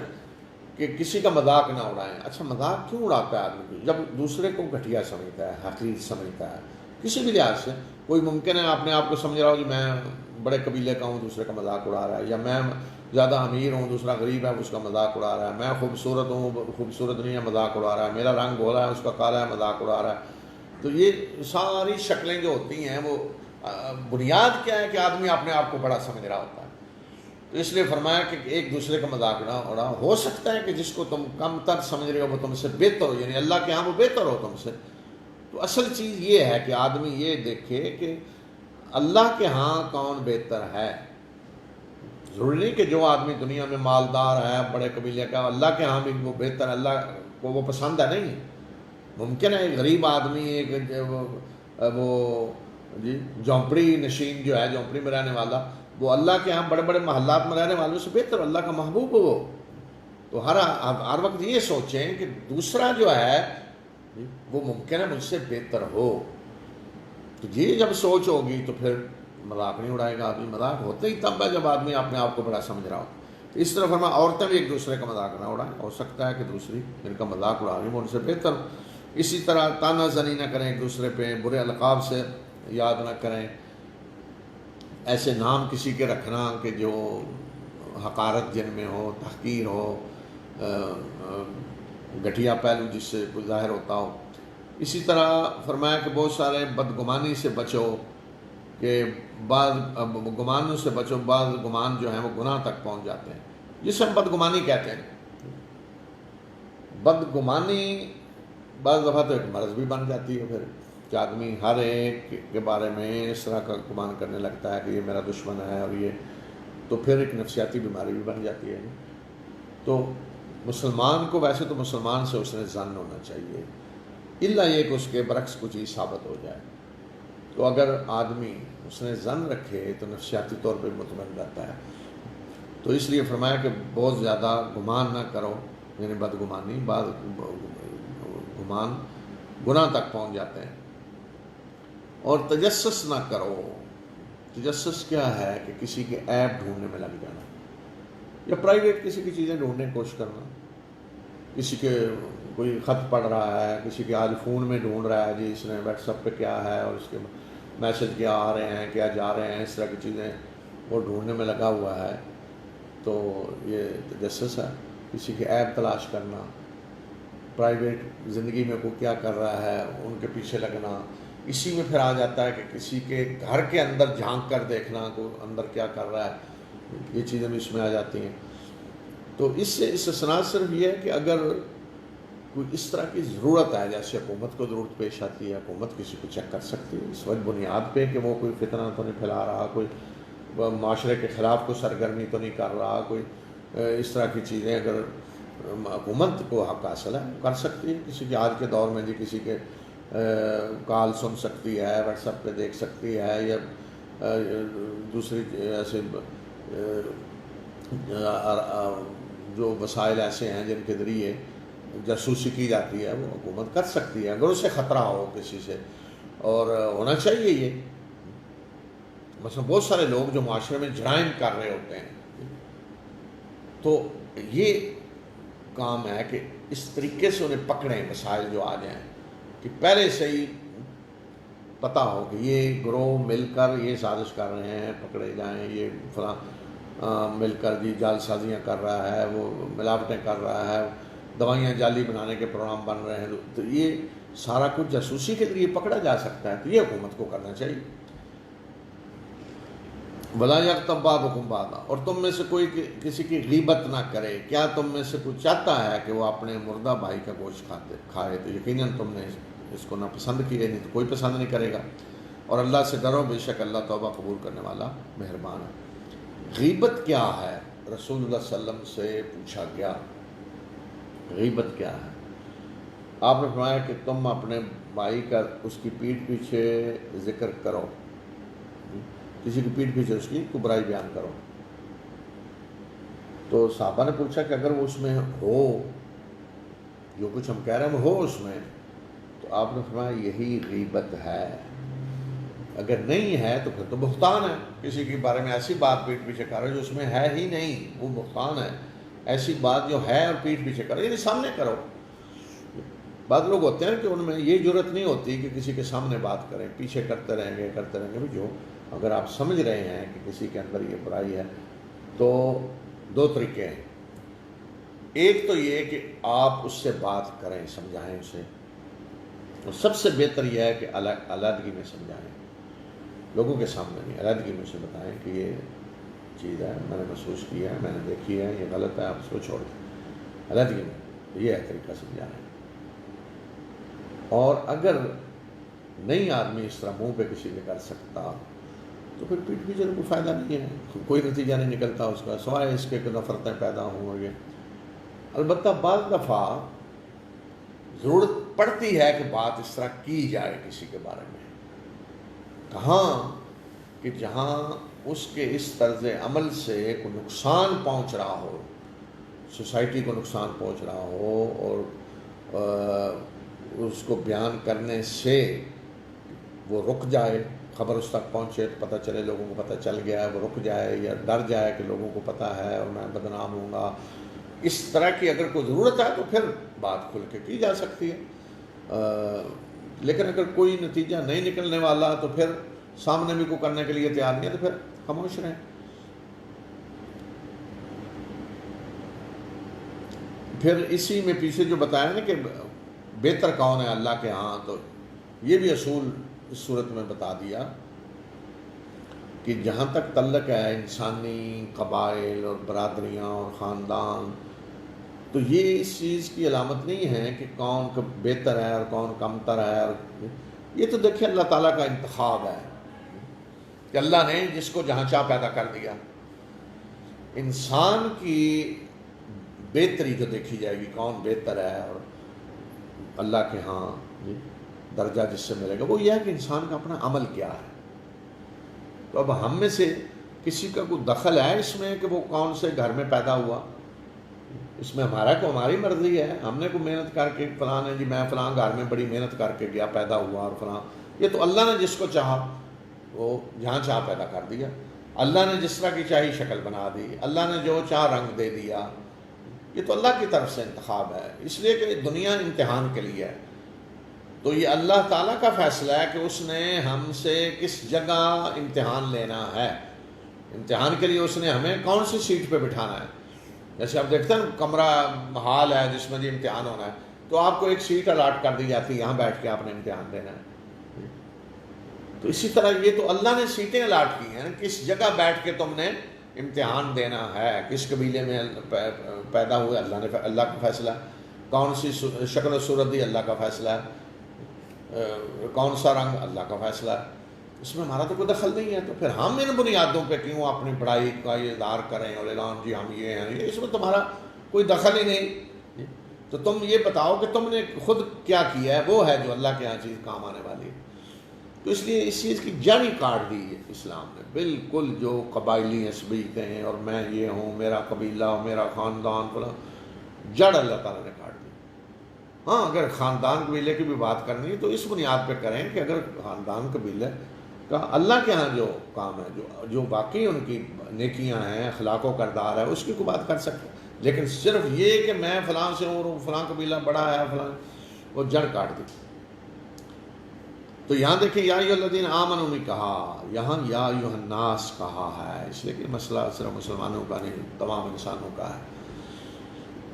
کہ کسی کا مذاق نہ اڑائیں. اچھا مذاق کیوں اڑاتا ہے آدمی؟ جب دوسرے کو گھٹیا سمجھتا ہے، حقیر سمجھتا ہے کسی بھی لحاظ سے. کوئی ممکن ہے اپنے آپ کو سمجھ رہا ہو کہ میں بڑے قبیلے کا ہوں، دوسرے کا مذاق اڑا رہا ہے، یا میں زیادہ امیر ہوں، دوسرا غریب ہے، اس کا مذاق اڑا رہا ہے. میں خوبصورت ہوں، خوبصورت نہیں ہے، مذاق اڑا رہا ہے. میرا رنگ گولا ہے، اس کا کالا ہے، مذاق اڑا رہا ہے. تو یہ ساری شکلیں جو ہوتی ہیں وہ بنیاد کیا ہے کہ آدمی اپنے آپ کو بڑا سمجھ رہا ہوتا ہے. تو اس لیے فرمایا کہ ایک دوسرے کا مذاق نہ اڑا. ہو سکتا ہے کہ جس کو تم کم تر سمجھ رہے ہو وہ تم سے بہتر ہو، یعنی اللہ کے ہاں وہ بہتر ہو تم سے. تو اصل چیز یہ ہے کہ آدمی یہ دیکھے کہ اللہ کے ہاں کون بہتر ہے. ضروری نہیں کہ جو آدمی دنیا میں مالدار ہے، بڑے قبیلے کا، اللہ کے ہاں بھی وہ بہتر، اللہ کو وہ پسند ہے. نہیں، ممکن ہے ایک غریب آدمی، ایک وہ جھونپڑی نشین جو ہے، جھونپڑی میں رہنے والا، وہ اللہ کے ہاں بڑے بڑے محلات میں رہنے والوں سے بہتر، اللہ کا محبوب ہو وہ. تو ہر وقت یہ سوچیں کہ دوسرا جو ہے وہ ممکن ہے مجھ سے بہتر ہو. تو یہ جب سوچ ہوگی تو پھر مذاق نہیں اڑائے گا آدمی. مذاق ہوتا ہی تب ہے جب آدمی اپنے آپ کو بڑا سمجھ رہا ہو. تو اس طرح فرمایا عورتیں بھی ایک دوسرے کا مذاق نہ اڑائیں. ہو سکتا ہے کہ دوسری جن کا مذاق اڑا رہی وہ ان سے بہتر. اسی طرح تانا زنی نہ کریں ایک دوسرے پہ، برے القاب سے یاد نہ کریں. ایسے نام کسی کے رکھنا کہ جو حقارت جن میں ہو، تحقیر ہو، گھٹیا پہلو جس سے کوئی ظاہر ہوتا ہو. اسی طرح فرمایا کہ بہت سارے بدگمانی سے بچو، کہ بعض گمانوں سے بچو، بعض گمان جو ہیں وہ گناہ تک پہنچ جاتے ہیں، جسے ہم بدگمانی کہتے ہیں. بدگمانی بعض دفعہ تو ایک مرض بھی بن جاتی ہے پھر، کہ آدمی ہر ایک کے بارے میں اس طرح کا گمان کرنے لگتا ہے کہ یہ میرا دشمن ہے، اور یہ تو پھر ایک نفسیاتی بیماری بھی بن جاتی ہے. تو مسلمان کو ویسے تو مسلمان سے اس نے ظن ہونا چاہیے، الا یہ کہ اس کے برعکس کچھ چیز ثابت ہو جائے. تو اگر آدمی اس نے ظن رکھے تو نفسیاتی طور پہ مطمئن رہتا ہے. تو اس لیے فرمایا کہ بہت زیادہ گمان نہ کرو، یعنی بدگمانی، بعض گمان گناہ تک پہنچ جاتے ہیں. اور تجسس نہ کرو. تجسس کیا ہے کہ کسی کے عیب ڈھونڈنے میں لگ جانا، یا پرائیویٹ کسی کی چیزیں ڈھونڈنے کی کوشش کرنا. کسی کے کوئی خط پڑھ رہا ہے، کسی کے آج فون میں ڈھونڈ رہا ہے جی اس نے واٹس ایپ پہ کیا ہے، اور اس کے میسج کیا آ رہے ہیں، کیا جا رہے ہیں، اس طرح کی چیزیں وہ ڈھونڈنے میں لگا ہوا ہے. تو یہ تجسس ہے. کسی کے عیب تلاش کرنا، پرائیویٹ زندگی میں کوئی کیا کر رہا ہے ان کے پیچھے لگنا. اسی میں پھر آ جاتا ہے کہ کسی کے گھر کے اندر جھانک کر دیکھنا کوئی اندر کیا کر رہا ہے، یہ چیزیں بھی اس میں آ جاتی ہیں. تو اس سے استثناء صرف یہ ہے کہ اگر کوئی اس طرح کی ضرورت ہے، جیسے حکومت کو ضرورت پیش آتی ہے، حکومت کسی کو چیک کر سکتی ہے اس وقت بنیاد پہ کہ وہ کوئی فتنہ تو نہیں پھیلا رہا، کوئی معاشرے کے خلاف کوئی سرگرمی تو نہیں کر رہا، کوئی اس طرح کی چیزیں اگر حکومت کو حق حاصل ہے کر سکتی ہے. کسی کے آج کے دور میں جی کسی کے کال سن سکتی ہے، واٹس ایپ پہ دیکھ سکتی ہے، یا دوسری ایسے جو وسائل ایسے ہیں جن کے ذریعے جاسوسی کی جاتی ہے وہ حکومت کر سکتی ہے اگر اسے خطرہ ہو کسی سے. اور ہونا چاہیے یہ. مثلا بہت سارے لوگ جو معاشرے میں جرائم کر رہے ہوتے ہیں، تو یہ کام ہے کہ اس طریقے سے انہیں پکڑیں، مسائل جو آ جائیں کہ پہلے سے ہی پتہ ہو کہ یہ گروہ مل کر یہ سازش کر رہے ہیں، پکڑے جائیں. یہ فلاں مل کر جی جال سازیاں کر رہا ہے، وہ ملاوٹیں کر رہا ہے، دوائیاں جعلی بنانے کے پروگرام بن رہے ہیں. تو یہ سارا کچھ جاسوسی کے ذریعے پکڑا جا سکتا ہے. تو یہ حکومت کو کرنا چاہیے. وَلَا يَغْتَبْ بَعْضُكُمْ بَعْضًا، اور تم میں سے کوئی کسی کی غیبت نہ کرے. کیا تم میں سے کوئی چاہتا ہے کہ وہ اپنے مردہ بھائی کا گوشت کھائے؟ تو یقیناً تم نے اس کو ناپسند کیا، نہیں تو کوئی پسند نہیں کرے گا. اور اللہ سے ڈرو، بے شک اللہ توبہ قبول کرنے والا مہربان ہے. غیبت کیا ہے؟ رسول اللہ صلی اللہ علیہ وسلم سے پوچھا گیا غیبت کیا ہے. آپ نے فرمایا کہ تم اپنے بھائی کا اس کی پیٹھ پیچھے ذکر کرو، کسی کی پیٹھ پیچھے اس کی کو برائی بیان کرو. تو صحابہ نے پوچھا کہ اگر وہ اس میں ہو، جو کچھ ہم کہہ رہے ہیں وہ ہو اس میں، تو آپ نے فرمایا یہی غیبت ہے. اگر نہیں ہے تو پھر تو بہتان ہے. کسی کے بارے میں ایسی بات پیٹھ پیچھے کر رہے جو اس میں ہے ہی نہیں، وہ بہتان ہے. ایسی بات جو ہے اور پیٹھ پیچھے کرو، یعنی سامنے کرو۔ بعض لوگ ہوتے ہیں کہ ان میں یہ جرت نہیں ہوتی کہ کسی کے سامنے بات کریں، پیچھے کرتے رہیں گے بھی جو اگر آپ سمجھ رہے ہیں کہ کسی کے اندر یہ برائی ہے تو دو طریقے ہیں۔ ایک تو یہ کہ آپ اس سے بات کریں، سمجھائیں اسے، اور سب سے بہتر یہ ہے کہ علیحدگی میں سمجھائیں، لوگوں کے سامنے نہیں، علیحدگی میں سے بتائیں کہ یہ چیز ہے، میں نے محسوس کیا ہے، میں نے دیکھی ہے، یہ غلط ہے، آپ اس کو چھوڑ دیں، علیحدگی میں۔ یہ ہے طریقہ سمجھانے۔ اور اگر نہیں آدمی اس طرح منہ پہ کسی نے کر سکتا تو پھر پیٹھ پیچھے کوئی فائدہ نہیں ہے، کوئی نتیجہ نہیں نکلتا اس کا، سوائے اس کے کہ نفرتیں پیدا ہوں گے۔ البتہ بعض دفعہ ضرورت پڑتی ہے کہ بات اس طرح کی جائے کسی کے بارے میں، کہاں کہ جہاں اس کے اس طرز عمل سے کوئی نقصان پہنچ رہا ہو، سوسائٹی کو نقصان پہنچ رہا ہو، اور اس کو بیان کرنے سے وہ رک جائے، خبر اس تک پہنچے تو پتہ چلے، لوگوں کو پتہ چل گیا ہے، وہ رک جائے یا ڈر جائے کہ لوگوں کو پتہ ہے اور میں بدنام ہوں گا۔ اس طرح کی اگر کوئی ضرورت ہے تو پھر بات کھل کے کی جا سکتی ہے، لیکن اگر کوئی نتیجہ نہیں نکلنے والا تو پھر سامنے بھی کو کرنے کے لیے تیار نہیں ہے تو پھر خاموش رہیں۔ پھر اسی میں پیچھے جو بتایا نا کہ بہتر کون ہے اللہ کے ہاں، تو یہ بھی اصول اس صورت میں بتا دیا کہ جہاں تک تعلق ہے انسانی قبائل اور برادریاں اور خاندان، تو یہ اس چیز کی علامت نہیں ہے کہ کون بہتر ہے اور کون کمتر ہے، اور یہ تو دیکھیں اللہ تعالیٰ کا انتخاب ہے کہ اللہ نے جس کو جہاں چاہ پیدا کر دیا۔ انسان کی بہتری جو دیکھی جائے گی کون بہتر ہے اور اللہ کے ہاں درجہ جس سے ملے گا، وہ یہ ہے کہ انسان کا اپنا عمل کیا ہے۔ تو اب ہم میں سے کسی کا کوئی دخل ہے اس میں کہ وہ کون سے گھر میں پیدا ہوا؟ اس میں ہماری مرضی ہے، ہم نے کوئی محنت کر کے فلاں نے جی میں فلاں گھر میں بڑی محنت کر کے گیا پیدا ہوا اور فلاں، یہ تو اللہ نے جس کو چاہا وہ جہاں چاہ پیدا کر دیا، اللہ نے جس طرح کی چاہی شکل بنا دی، اللہ نے جو چاہ رنگ دے دیا، یہ تو اللہ کی طرف سے انتخاب ہے، اس لیے کہ دنیا امتحان کے لیے ہے۔ تو یہ اللہ تعالیٰ کا فیصلہ ہے کہ اس نے ہم سے کس جگہ امتحان لینا ہے، امتحان کے لیے اس نے ہمیں کون سی سیٹ پہ بٹھانا ہے۔ جیسے آپ دیکھتے ہیں کمرہ ہال ہے جس میں امتحان ہونا ہے، تو آپ کو ایک سیٹ الاٹ کر دی جاتی ہے، یہاں بیٹھ کے آپ نے امتحان دینا ہے۔ تو اسی طرح یہ تو اللہ نے سیٹیں الاٹ کی ہیں، کس جگہ بیٹھ کے تم نے امتحان دینا ہے، کس قبیلے میں پیدا ہوئے اللہ کا فیصلہ ہے، کون سی شکل و صورت دی اللہ کا فیصلہ ہے، کون سا رنگ اللہ کا فیصلہ ہے، اس میں ہمارا تو کوئی دخل نہیں ہے۔ تو پھر ہم ان بنیادوں پہ کیوں اپنی بڑائی کا یہ اظہار کریں اور اعلان جی ہم یہ ہیں، اس میں تمہارا کوئی دخل ہی نہیں۔ تو تم یہ بتاؤ کہ تم نے خود کیا کیا ہے، وہ ہے جو اللہ کے یہاں چیز کام آنے والی ہے۔ تو اس لیے اس چیز کی جڑ ہی کاٹ دی ہے اسلام نے، بالکل جو قبائلی عصبیتیں ہیں اور میں یہ ہوں، میرا قبیلہ، میرا خاندان، فلاں، جڑ اللہ تعالیٰ نے کاٹ دی۔ ہاں اگر خاندان قبیلے کی بھی بات کرنی ہے تو اس بنیاد پہ کریں کہ اگر خاندان قبیلے کا اللہ کے ہاں جو کام ہے، جو واقعی ان کی نیکیاں ہیں، اخلاق و کردار ہے، اس کی کوئی بات کر سکتے ہیں، لیکن صرف یہ کہ میں فلاں سے ہوں، فلاں قبیلہ بڑا ہے، فلاں، وہ جڑ کاٹ دی۔ تو یہاں دیکھیں یا ایھا الذین آمنوا میں کہا، یہاں یا ایھا الناس کہا ہے، اس لیے کہ مسئلہ صرف مسلمانوں کا نہیں، تمام انسانوں کا ہے۔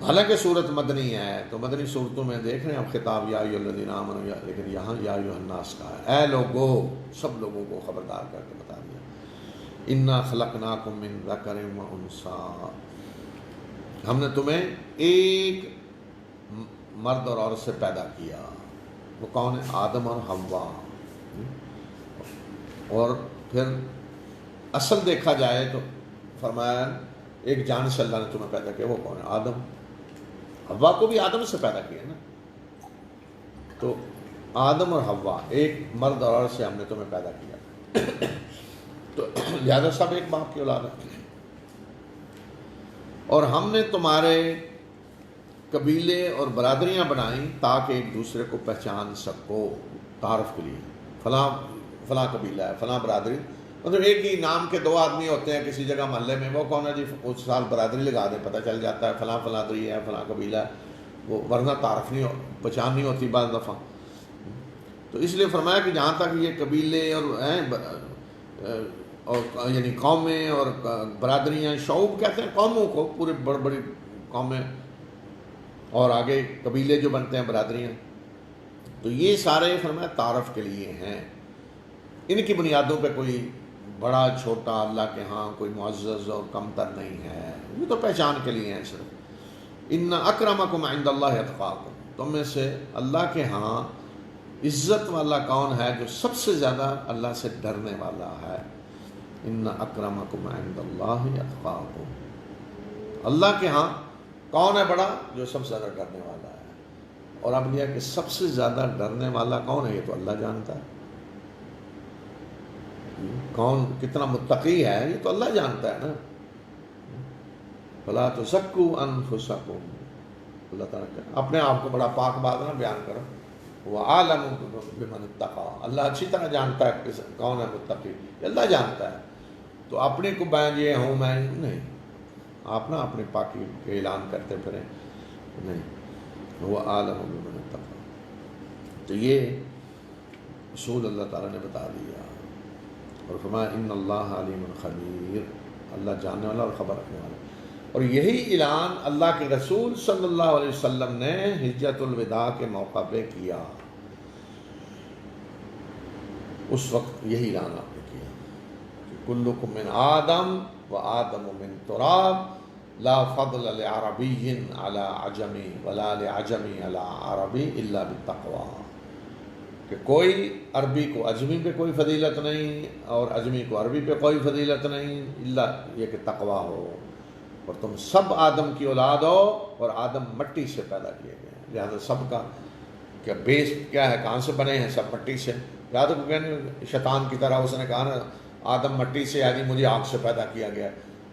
حالانکہ صورت مدنی ہے تو مدنی صورتوں میں دیکھ رہے ہیں اب خطاب یا ایھا الذین آمنوا، لیکن یہاں یا ایھا الناس کہا ہے، اے لوگو، سب لوگوں کو خبردار کر کے بتا دیا۔ انا خلقناکم من ذکر و انثی، ہم نے تمہیں ایک مرد اور عورت سے پیدا کیا، وہ کون ہے؟ آدم اور حوا۔ اور پھر اصل دیکھا جائے تو فرمایا ایک جان سے اللہ نے تمہیں پیدا کیا، وہ کون ہے؟ آدم۔ حوا کو بھی آدم سے پیدا کیا نا، تو آدم اور حوا، ایک مرد اور عورت سے ہم نے تمہیں پیدا کیا، تو لہذا سب ایک باپ کی اولاد ہے۔ اور ہم نے تمہارے قبیلے اور برادریاں بنائیں تاکہ ایک دوسرے کو پہچان سکو، تعارف کے لیے، فلاں فلاں قبیلہ ہے، فلاں برادری، مطلب ایک ہی نام کے دو آدمی ہوتے ہیں کسی جگہ محلے میں، وہ کون ہے جی، اس سال برادری لگا دیں، پتہ چل جاتا ہے فلاں برادری ہے، فلاں قبیلہ ہے، وہ ورنہ تعارف نہیں پہچان نہیں ہوتی بعض دفعہ. تو اس لیے فرمایا کہ جہاں تک یہ قبیلے اور یعنی قومیں اور برادریاں، شعوب کہتے ہیں قوموں کو، پورے بڑی بڑی قومیں، اور آگے قبیلے جو بنتے ہیں، برادریاں، تو یہ سارے فرمایا تعارف کے لیے ہیں. ان کی بنیادوں پہ کوئی بڑا چھوٹا اللہ کے ہاں کوئی معزز اور کمتر نہیں ہے، یہ تو پہچان کے لیے ہیں صرف. ان اکرمکم عند اللہ اتقاکم، تم میں سے اللہ کے ہاں عزت والا کون ہے؟ جو سب سے زیادہ اللہ سے ڈرنے والا ہے. ان اکرمکم عند اللہ اتقاکم، اللہ کے ہاں کون ہے بڑا؟ جو سب سے زیادہ ڈرنے والا ہے. اور اب یہ کہ سب سے زیادہ ڈرنے والا کون ہے، یہ تو اللہ جانتا ہے. کون کتنا متقی ہے یہ تو اللہ جانتا ہے نا. فلا تزکوا انفسکم، اللہ تعالیٰ کہ اپنے آپ کو بڑا پاک بات نہ بیان کرو. وَأَعْلَمُ بِمَنِ اتَّقَىٰ، اللہ اچھی طرح جانتا ہے کون ہے متقی، اللہ جانتا ہے. تو اپنے کو بیان یہ ہوں میں نہیں، آپ نہ اپنے پاکی کے اعلان کرتے پھریں نہیں. وَأَعْلَمُ بِمَنِ اتَّقَىٰ، تو یہ اصول اللہ تعالیٰ نے بتا دیا. اور فرمایا ان اللہ علیم خبیر، اللہ جاننے والا اور خبر رکھنے والا. اور یہی اعلان اللہ کے رسول صلی اللہ علیہ وسلم نے حجۃ الوداع کے موقع پہ کیا. اس وقت یہی اعلان آپ نے کیا کہ کلکم من آدم و آدم من تراب لا فضل لعربی علی عجمی ولا لعجمی علی عربی الا بالتقوی، کہ کوئی عربی کو عجمی پہ کوئی فضیلت نہیں اور عجمی کو عربی پہ کوئی فضیلت نہیں الا یہ کہ تقوی ہو. اور تم سب آدم کی اولاد ہو اور آدم مٹی سے پیدا کیے گئے ہیں، لہٰذا سب کا کیا بیس کیا ہے، کہاں سے بنے ہیں؟ سب مٹی سے. لہٰذا کو کہنے شیطان کی طرح اس نے کہا نا آدم مٹی سے، یعنی مجھے آگ سے پیدا کیا گیا.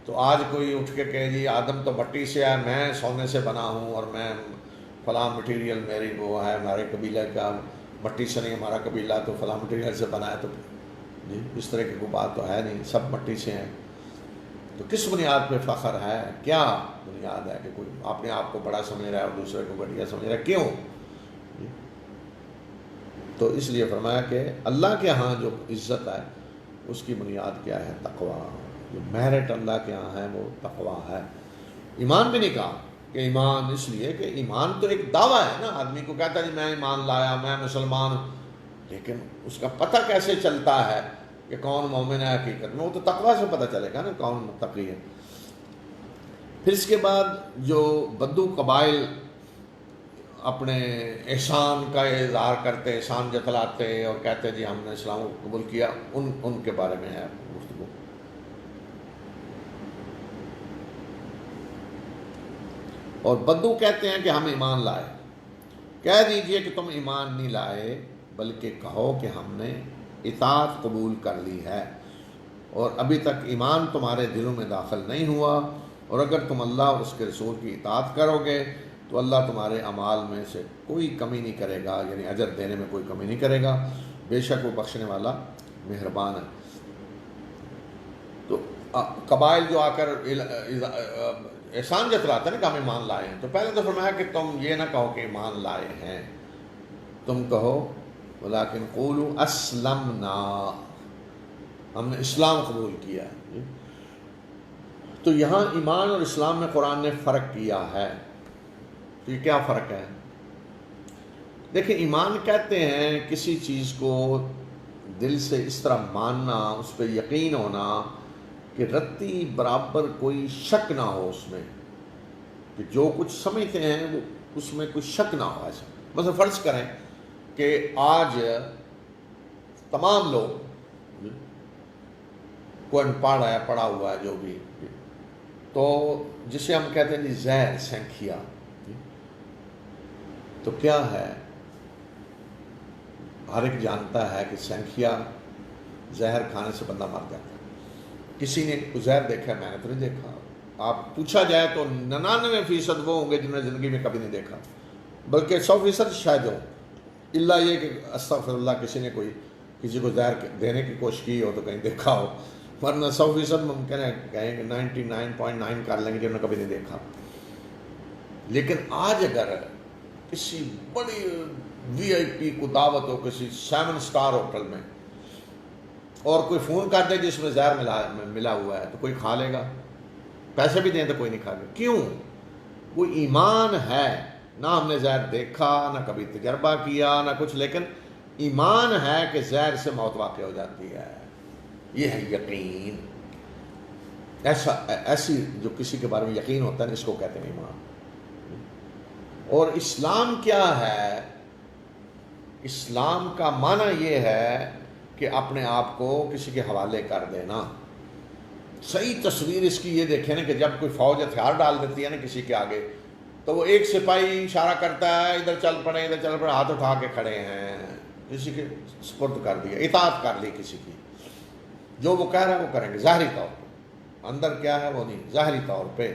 تو آج کوئی اٹھ کے کہے جی آدم تو مٹی سے ہے، میں سونے سے بنا ہوں اور میں فلاں مٹیریل میری وہ ہے، ہمارے قبیلہ کا مٹی سے نہیں، ہمارا قبیلہ تو فلاں مٹیریل سے بنا ہے. تو جی اس طرح کی کوئی بات تو ہے نہیں، سب مٹی سے ہیں. تو کس بنیاد پہ فخر ہے؟ کیا بنیاد ہے کہ کوئی اپنے آپ کو بڑا سمجھ رہا ہے اور دوسرے کو گھٹیا سمجھ رہا ہے؟ کیوں؟ تو اس لیے فرمایا کہ اللہ کے ہاں جو عزت ہے اس کی بنیاد کیا ہے؟ تقوی. جو میرٹ اللہ کے ہاں ہے وہ تقوی ہے. ایمان بھی نہیں کہا کہ ایمان اس لیے کہ ایمان تو ایک دعویٰ ہے نا، آدمی کو کہتا ہے جی میں ایمان لایا، میں مسلمان ہوں، لیکن اس کا پتہ کیسے چلتا ہے کہ کون مومن ہے حقیقت میں؟ وہ تو تقویٰ سے پتہ چلے گا نا کون متقی ہے. پھر اس کے بعد جو بدو قبائل اپنے احسان کا اظہار کرتے، احسان جتلاتے اور کہتے جی ہم نے اسلام کو قبول کیا، ان کے بارے میں ہے گفتگو. اور بدو کہتے ہیں کہ ہم ایمان لائے. کہہ دیجئے کہ تم ایمان نہیں لائے، بلکہ کہو کہ ہم نے اطاعت قبول کر لی ہے اور ابھی تک ایمان تمہارے دلوں میں داخل نہیں ہوا. اور اگر تم اللہ اور اس کے رسول کی اطاعت کرو گے تو اللہ تمہارے اعمال میں سے کوئی کمی نہیں کرے گا، یعنی اجر دینے میں کوئی کمی نہیں کرے گا، بے شک وہ بخشنے والا مہربان ہے. تو قبائل جو آ کر احسان جتلاتے ہیں نا کہ ہم ایمان لائے ہیں، تو پہلے تو فرمایا کہ تم یہ نہ کہو کہ ایمان لائے ہیں، تم کہو ولیکن قولوا اسلمنا، ہم نے اسلام قبول کیا. تو یہاں ایمان اور اسلام میں قرآن نے فرق کیا ہے. تو یہ کیا فرق ہے؟ دیکھیں، ایمان کہتے ہیں کسی چیز کو دل سے اس طرح ماننا، اس پہ یقین ہونا کہ رتی برابر کوئی شک نہ ہو اس میں، کہ جو کچھ سمجھتے ہیں وہ اس میں کوئی شک نہ ہو. ایسا مثلا فرض کریں کہ آج تمام لوگ کوئی انپڑھ ہے، پڑھا ہوا ہے جو بھی، تو جسے ہم کہتے ہیں جی زہر، سینکھیا، تو کیا ہے؟ ہر ایک جانتا ہے کہ سینکھیا زہر کھانے سے بندہ مر جاتا ہے. کسی نے زہر دیکھا؟ میں نے تو نہیں دیکھا. آپ پوچھا جائے تو 99% وہ ہوں گے جنہوں نے زندگی میں کبھی نہیں دیکھا، بلکہ 100% شاید ہو، اللہ یہ کہ استغفر اللہ کسی نے کوئی کسی کو زہر دینے کی کوشش کی ہو تو کہیں دیکھا ہو، ورنہ 100% ممکن ہے کہیں کہ 99.9 کر لیں گے جنہوں نے کبھی نہیں دیکھا. لیکن آج اگر کسی بڑی وی آئی پی کو دعوت ہو کسی 7 اسٹار ہوٹل میں اور کوئی فون کر دے جس میں زہر ملا ہوا ہے تو کوئی کھا لے گا؟ پیسے بھی دیں تو کوئی نہیں کھا گا. کیوں؟ وہ ایمان ہے. نہ ہم نے زہر دیکھا، نہ کبھی تجربہ کیا، نہ کچھ، لیکن ایمان ہے کہ زہر سے موت واقع ہو جاتی ہے. یہ ہے یقین. ایسی جو کسی کے بارے میں یقین ہوتا ہے اس کو کہتے ہیں ایمان. اور اسلام کیا ہے؟ اسلام کا معنی یہ ہے کہ اپنے آپ کو کسی کے حوالے کر دینا. صحیح تصویر اس کی یہ دیکھیں نا کہ جب کوئی فوج ہتھیار ڈال دیتی ہے نا کسی کے آگے تو وہ ایک سپاہی اشارہ کرتا ہے ادھر چل پڑے ادھر چل پڑے، ہاتھ اٹھا کے کھڑے ہیں، کسی کے سپرد کر دیا، اطاعت کر لی کسی کی. جو وہ کہہ رہا ہے وہ کریں گے ظاہری طور پہ. اندر کیا ہے وہ نہیں. ظاہری طور پہ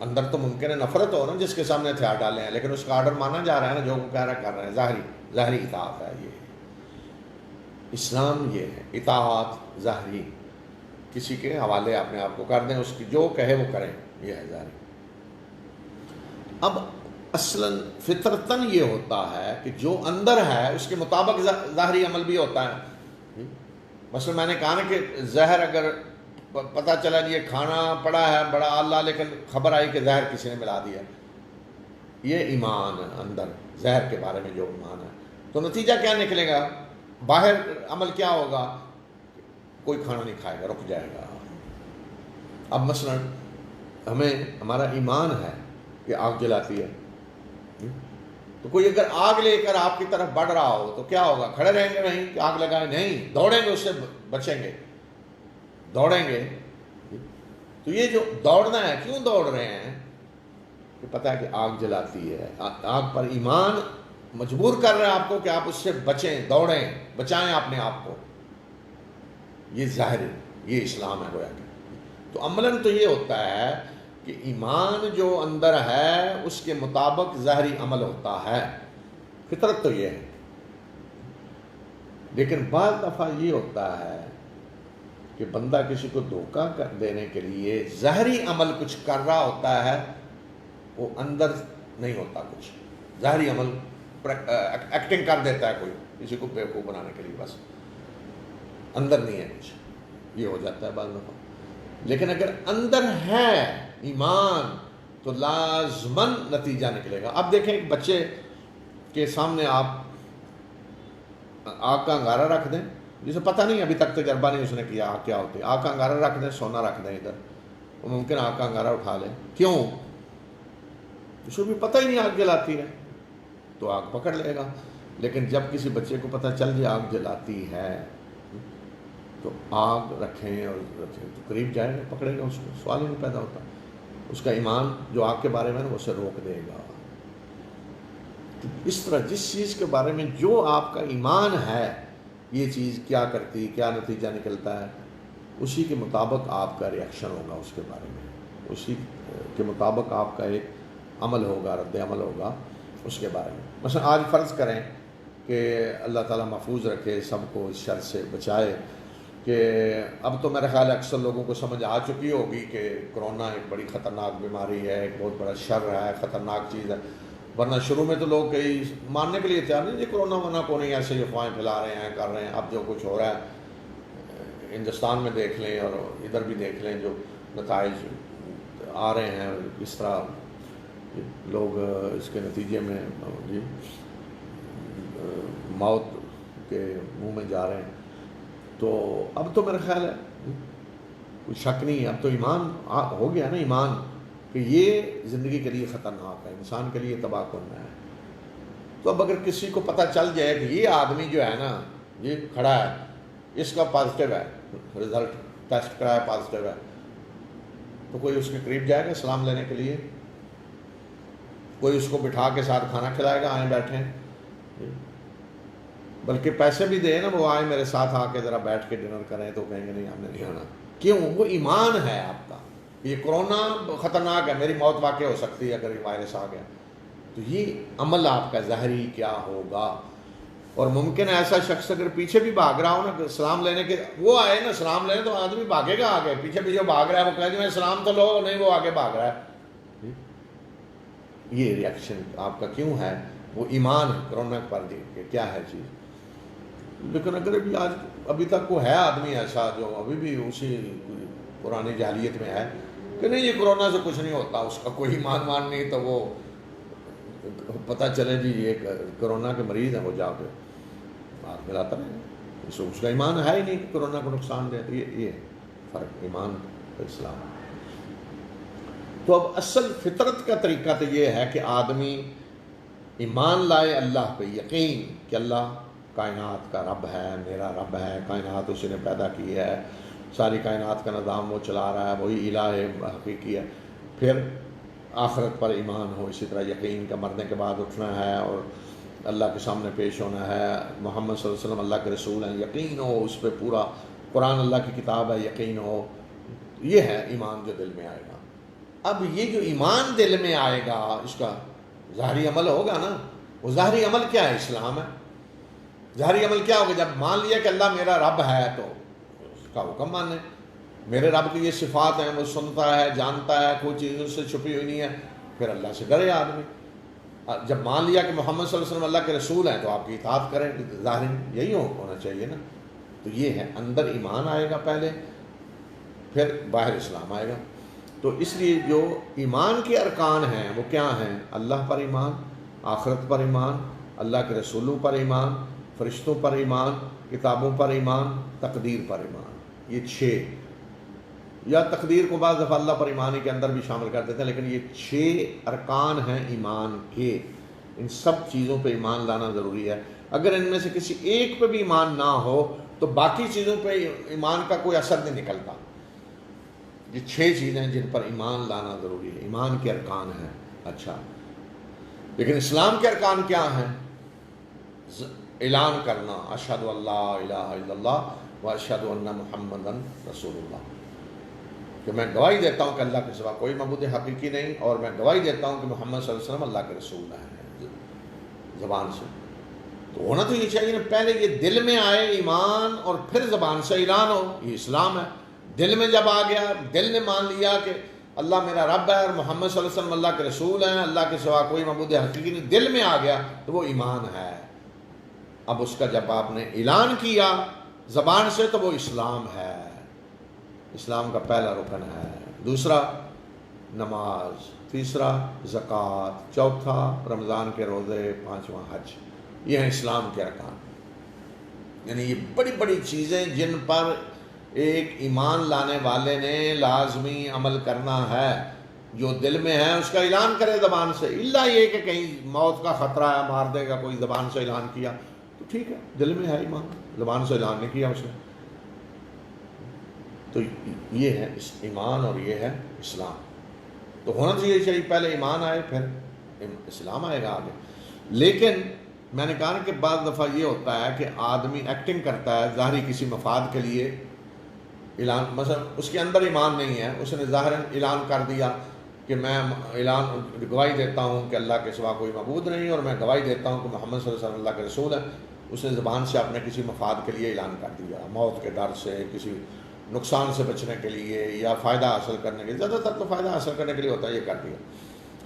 اندر تو ممکن ہے نفرت ہو نا جس کے سامنے ہتھیار ڈالے ہیں، لیکن اس کا آرڈر مانا جا رہا ہے نا، جو وہ کہہ رہا ہے کر رہے ہیں. ظاہری اطاعت ہے. یہ اسلام یہ ہے، اطاعت ظاہری. کسی کے حوالے اپنے آپ کو کر دیں، اس کی جو کہے وہ کریں، یہ ہے ظاہری. اب اصلاً فطرتاً یہ ہوتا ہے کہ جو اندر ہے اس کے مطابق ظاہری عمل بھی ہوتا ہے. مثلا میں نے کہا نا کہ زہر اگر پتہ چلا یہ کھانا پڑا ہے بڑا اعلیٰ لیکن خبر آئی کہ زہر کسی نے ملا دیا، یہ ایمان اندر زہر کے بارے میں جو ایمان ہے. تو نتیجہ کیا نکلے گا؟ باہر عمل کیا ہوگا؟ کوئی کھانا نہیں کھائے گا، رک جائے گا. اب مثلا ہمارا ایمان ہے کہ آگ جلاتی ہے، تو کوئی اگر آگ لے کر آپ کی طرف بڑھ رہا ہو تو کیا ہوگا؟ کھڑے رہیں گے نہیں کہ آگ لگائیں؟ نہیں، دوڑیں گے، اس سے بچیں گے، دوڑیں گے. تو یہ جو دوڑنا ہے، کیوں دوڑ رہے ہیں؟ کہ پتہ ہے کہ آگ جلاتی ہے. آگ پر ایمان مجبور کر رہے ہیں آپ کو کہ آپ اس سے بچیں، دوڑیں، بچائیں اپنے آپ کو. یہ ظاہر، یہ اسلام ہے گویا کہ. تو عملاً تو یہ ہوتا ہے کہ ایمان جو اندر ہے اس کے مطابق ظاہری عمل ہوتا ہے. فطرت تو یہ ہے. لیکن بعض دفعہ یہ ہوتا ہے کہ بندہ کسی کو دھوکہ دینے کے لیے ظاہری عمل کچھ کر رہا ہوتا ہے، وہ اندر نہیں ہوتا کچھ. ظاہری عمل ایکٹنگ کر دیتا ہے کوئی کسی کو بیوقوف بنانے کے لیے، بس اندر نہیں ہے کچھ. یہ ہو جاتا ہے بعض دفعہ. لیکن اگر اندر ہے ایمان تو لازماً نتیجہ نکلے گا. اب دیکھیں ایک بچے کے سامنے آپ آگ کا انگارہ رکھ دیں، جسے پتہ نہیں ابھی تک تجربہ نہیں اس نے کیا آگ کیا ہوتی ہے. آگ کا انگارہ رکھ دیں، سونا رکھ دیں ادھر، وہ ممکن آگ کا انگارہ اٹھا لیں. کیوں؟ اس کو بھی پتہ ہی نہیں آگ جلاتی ہے، تو آگ پکڑ لے گا. لیکن جب کسی بچے کو پتہ چل جائے آگ جلاتی ہے تو آگ رکھیں اور رکھیں تو قریب جائے گا، پکڑے گا، اس کو سوال ہی نہیں پیدا ہوتا. اس کا ایمان جو آگ کے بارے میں وہ اسے روک دے گا. تو اس طرح جس چیز کے بارے میں جو آپ کا ایمان ہے یہ چیز کیا کرتی، کیا نتیجہ نکلتا ہے، اسی کے مطابق آپ کا ریئیکشن ہوگا اس کے بارے میں، اسی کے مطابق آپ کا ایک عمل ہوگا، رد عمل ہوگا اس کے بارے میں. مثلا آج فرض کریں کہ اللہ تعالیٰ محفوظ رکھے سب کو اس شر سے بچائے کہ اب تو میرا خیال ہے اکثر لوگوں کو سمجھ آ چکی ہوگی کہ کرونا ایک بڑی خطرناک بیماری ہے، ایک بہت بڑا شر ہے، خطرناک چیز ہے. ورنہ شروع میں تو لوگ کئی ماننے کے لیے تیار نہیں جی کرونا ونا کو نہیں، ایسے ہی افواہیں پھیلا رہے ہیں، کر رہے ہیں. اب جو کچھ ہو رہا ہے ہندوستان میں دیکھ لیں اور ادھر بھی دیکھ لیں جو نتائج آ رہے ہیں، اس طرح لوگ اس کے نتیجے میں جی موت کے منہ میں جا رہے ہیں. تو اب تو میرا خیال ہے کوئی شک نہیں ہے، اب تو ایمان ہو گیا نا، ایمان کہ یہ زندگی کے لیے خطرناک ہے، انسان کے لیے تباہ کن ہے. تو اب اگر کسی کو پتہ چل جائے کہ یہ آدمی جو ہے نا یہ کھڑا ہے، اس کا پازیٹیو ہے، رزلٹ ٹیسٹ کرا ہے پازیٹیو ہے، تو کوئی اس کے قریب جائے گا سلام لینے کے لیے؟ کوئی اس کو بٹھا کے ساتھ کھانا کھلائے گا، آئیں بیٹھیں، بلکہ پیسے بھی دیں نا، وہ آئیں میرے ساتھ آ کے ذرا بیٹھ کے ڈنر کریں، تو کہیں گے نہیں ہم نے نہیں آنا. کیوں؟ وہ ایمان ہے آپ کا. یہ کرونا خطرناک ہے، میری موت واقع ہو سکتی ہے اگر یہ وائرس آ گیا. تو یہ عمل آپ کا ظاہری کیا ہوگا؟ اور ممکن ہے ایسا شخص اگر پیچھے بھی بھاگ رہا ہو نا سلام لینے کے، وہ آئے نا سلام لینے، تو آدمی بھاگے گا آگے، پیچھے پیچھے بھاگ رہا ہے، وہ کہے کہ میں سلام تو لو، نہیں وہ آگے بھاگ رہا ہے. یہ ریئیکشن آپ کا کیوں ہے؟ وہ ایمان ہے کرونا پر جی کہ کیا ہے چیز. لیکن اگر ابھی تک وہ ہے آدمی ایسا جو ابھی بھی اسی پرانی جاہلیت میں ہے کہ نہیں یہ کرونا سے کچھ نہیں ہوتا، اس کا کوئی ایمان نہیں، تو وہ پتہ چلے جی یہ کرونا کے مریض ہیں، وہ جا کے ہاتھ ملاتا رہے، اس کا ایمان ہے ہی نہیں کہ کرونا کو نقصان دے. یہ فرق ایمان اور اسلام. تو اب اصل فطرت کا طریقہ تو یہ ہے کہ آدمی ایمان لائے اللہ پہ، یقین کہ اللہ کائنات کا رب ہے، میرا رب ہے، کائنات اسی نے پیدا کی ہے، ساری کائنات کا نظام وہ چلا رہا ہے، وہی الہ حقیقی ہے. پھر آخرت پر ایمان ہو، اسی طرح یقین کا مرنے کے بعد اٹھنا ہے اور اللہ کے سامنے پیش ہونا ہے، محمد صلی اللہ علیہ وسلم اللہ کے رسول ہیں، یقین ہو اس پہ پورا، قرآن اللہ کی کتاب ہے، یقین ہو. یہ ہے ایمان جو دل میں آئے گا. اب یہ جو ایمان دل میں آئے گا اس کا ظاہری عمل ہوگا نا. وہ ظاہری عمل کیا ہے؟ اسلام ہے. ظاہری عمل کیا ہوگا؟ جب مان لیا کہ اللہ میرا رب ہے تو اس کا حکم مانے، میرے رب کی یہ صفات ہیں، وہ سنتا ہے، جانتا ہے، کوئی چیز اس سے چھپی ہوئی نہیں ہے، پھر اللہ سے ڈرے آدمی. جب مان لیا کہ محمد صلی اللہ علیہ وسلم اللہ کے رسول ہیں تو آپ کی اطاعت کریں، ظاہر یہی ہونا چاہیے نا. تو یہ ہے اندر ایمان آئے گا پہلے، پھر باہر اسلام آئے گا. تو اس لیے جو ایمان کے ارکان ہیں وہ کیا ہیں؟ اللہ پر ایمان، آخرت پر ایمان، اللہ کے رسولوں پر ایمان، فرشتوں پر ایمان، کتابوں پر ایمان، تقدیر پر ایمان. یہ 6، یا تقدیر کو بعض دفعہ اللہ پر ایمان ہی کے اندر بھی شامل کر دیتے ہیں، لیکن یہ 6 ارکان ہیں ایمان کے. ان سب چیزوں پہ ایمان لانا ضروری ہے. اگر ان میں سے کسی ایک پہ بھی ایمان نہ ہو تو باقی چیزوں پہ ایمان کا کوئی اثر نہیں نکلتا. یہ 6 چیزیں جن پر ایمان لانا ضروری ہے، ایمان کے ارکان ہیں. اچھا، لیکن اسلام کے ارکان کیا ہیں؟ اعلان کرنا اشہد ان لا الہ الا اللہ و اشہد ان محمدن رسول اللہ، کہ میں گواہی دیتا ہوں کہ اللہ کے سوا کوئی معبود حقیقی نہیں، اور میں گواہی دیتا ہوں کہ محمد صلی اللہ علیہ وسلم اللہ کے رسول ہیں، زبان سے. تو ہونا تو یہ چاہیے نا، پہلے یہ دل میں آئے ایمان اور پھر زبان سے اعلان ہو. یہ اسلام ہے. دل میں جب آ گیا، دل نے مان لیا کہ اللہ میرا رب ہے اور محمد صلی اللہ علیہ وسلم اللہ کے رسول ہیں، اللہ کے سوا کوئی معبود حقیقی نہیں، دل میں آ گیا تو وہ ایمان ہے. اب اس کا جب آپ نے اعلان کیا زبان سے تو وہ اسلام ہے. اسلام کا پہلا رکن ہے. دوسرا نماز، تیسرا زکوٰۃ، چوتھا رمضان کے روزے، پانچواں حج. یہ ہیں اسلام کے ارکان. یعنی یہ بڑی بڑی چیزیں جن پر ایک ایمان لانے والے نے لازمی عمل کرنا ہے. جو دل میں ہے اس کا اعلان کرے زبان سے، الا یہ کہ کہیں موت کا خطرہ ہے، مار دے گا کوئی، زبان سے اعلان کیا تو ٹھیک ہے، دل میں ہے ایمان، زبان سے اعلان نہیں کیا اس نے. تو یہ ہے ایمان اور یہ ہے اسلام. تو ہونا چاہیے پہلے ایمان آئے پھر اسلام آئے گا آگے. لیکن میں نے کہا کہ بعض دفعہ یہ ہوتا ہے کہ آدمی ایکٹنگ کرتا ہے ظاہری کسی مفاد کے لیے. اعلان مثلا اس کے اندر ایمان نہیں ہے، اس نے ظاہراً اعلان کر دیا کہ میں گواہی دیتا ہوں کہ اللہ کے سوا کوئی معبود نہیں، اور میں گواہی دیتا ہوں کہ محمد صلی اللہ علیہ وسلم اللہ کے رسول ہے. اس نے زبان سے اپنے کسی مفاد کے لیے اعلان کر دیا، موت کے ڈر سے، کسی نقصان سے بچنے کے لیے، یا فائدہ حاصل کرنے کے لیے. زیادہ تر تو فائدہ حاصل کرنے کے لیے ہوتا ہے، یہ کر دیا،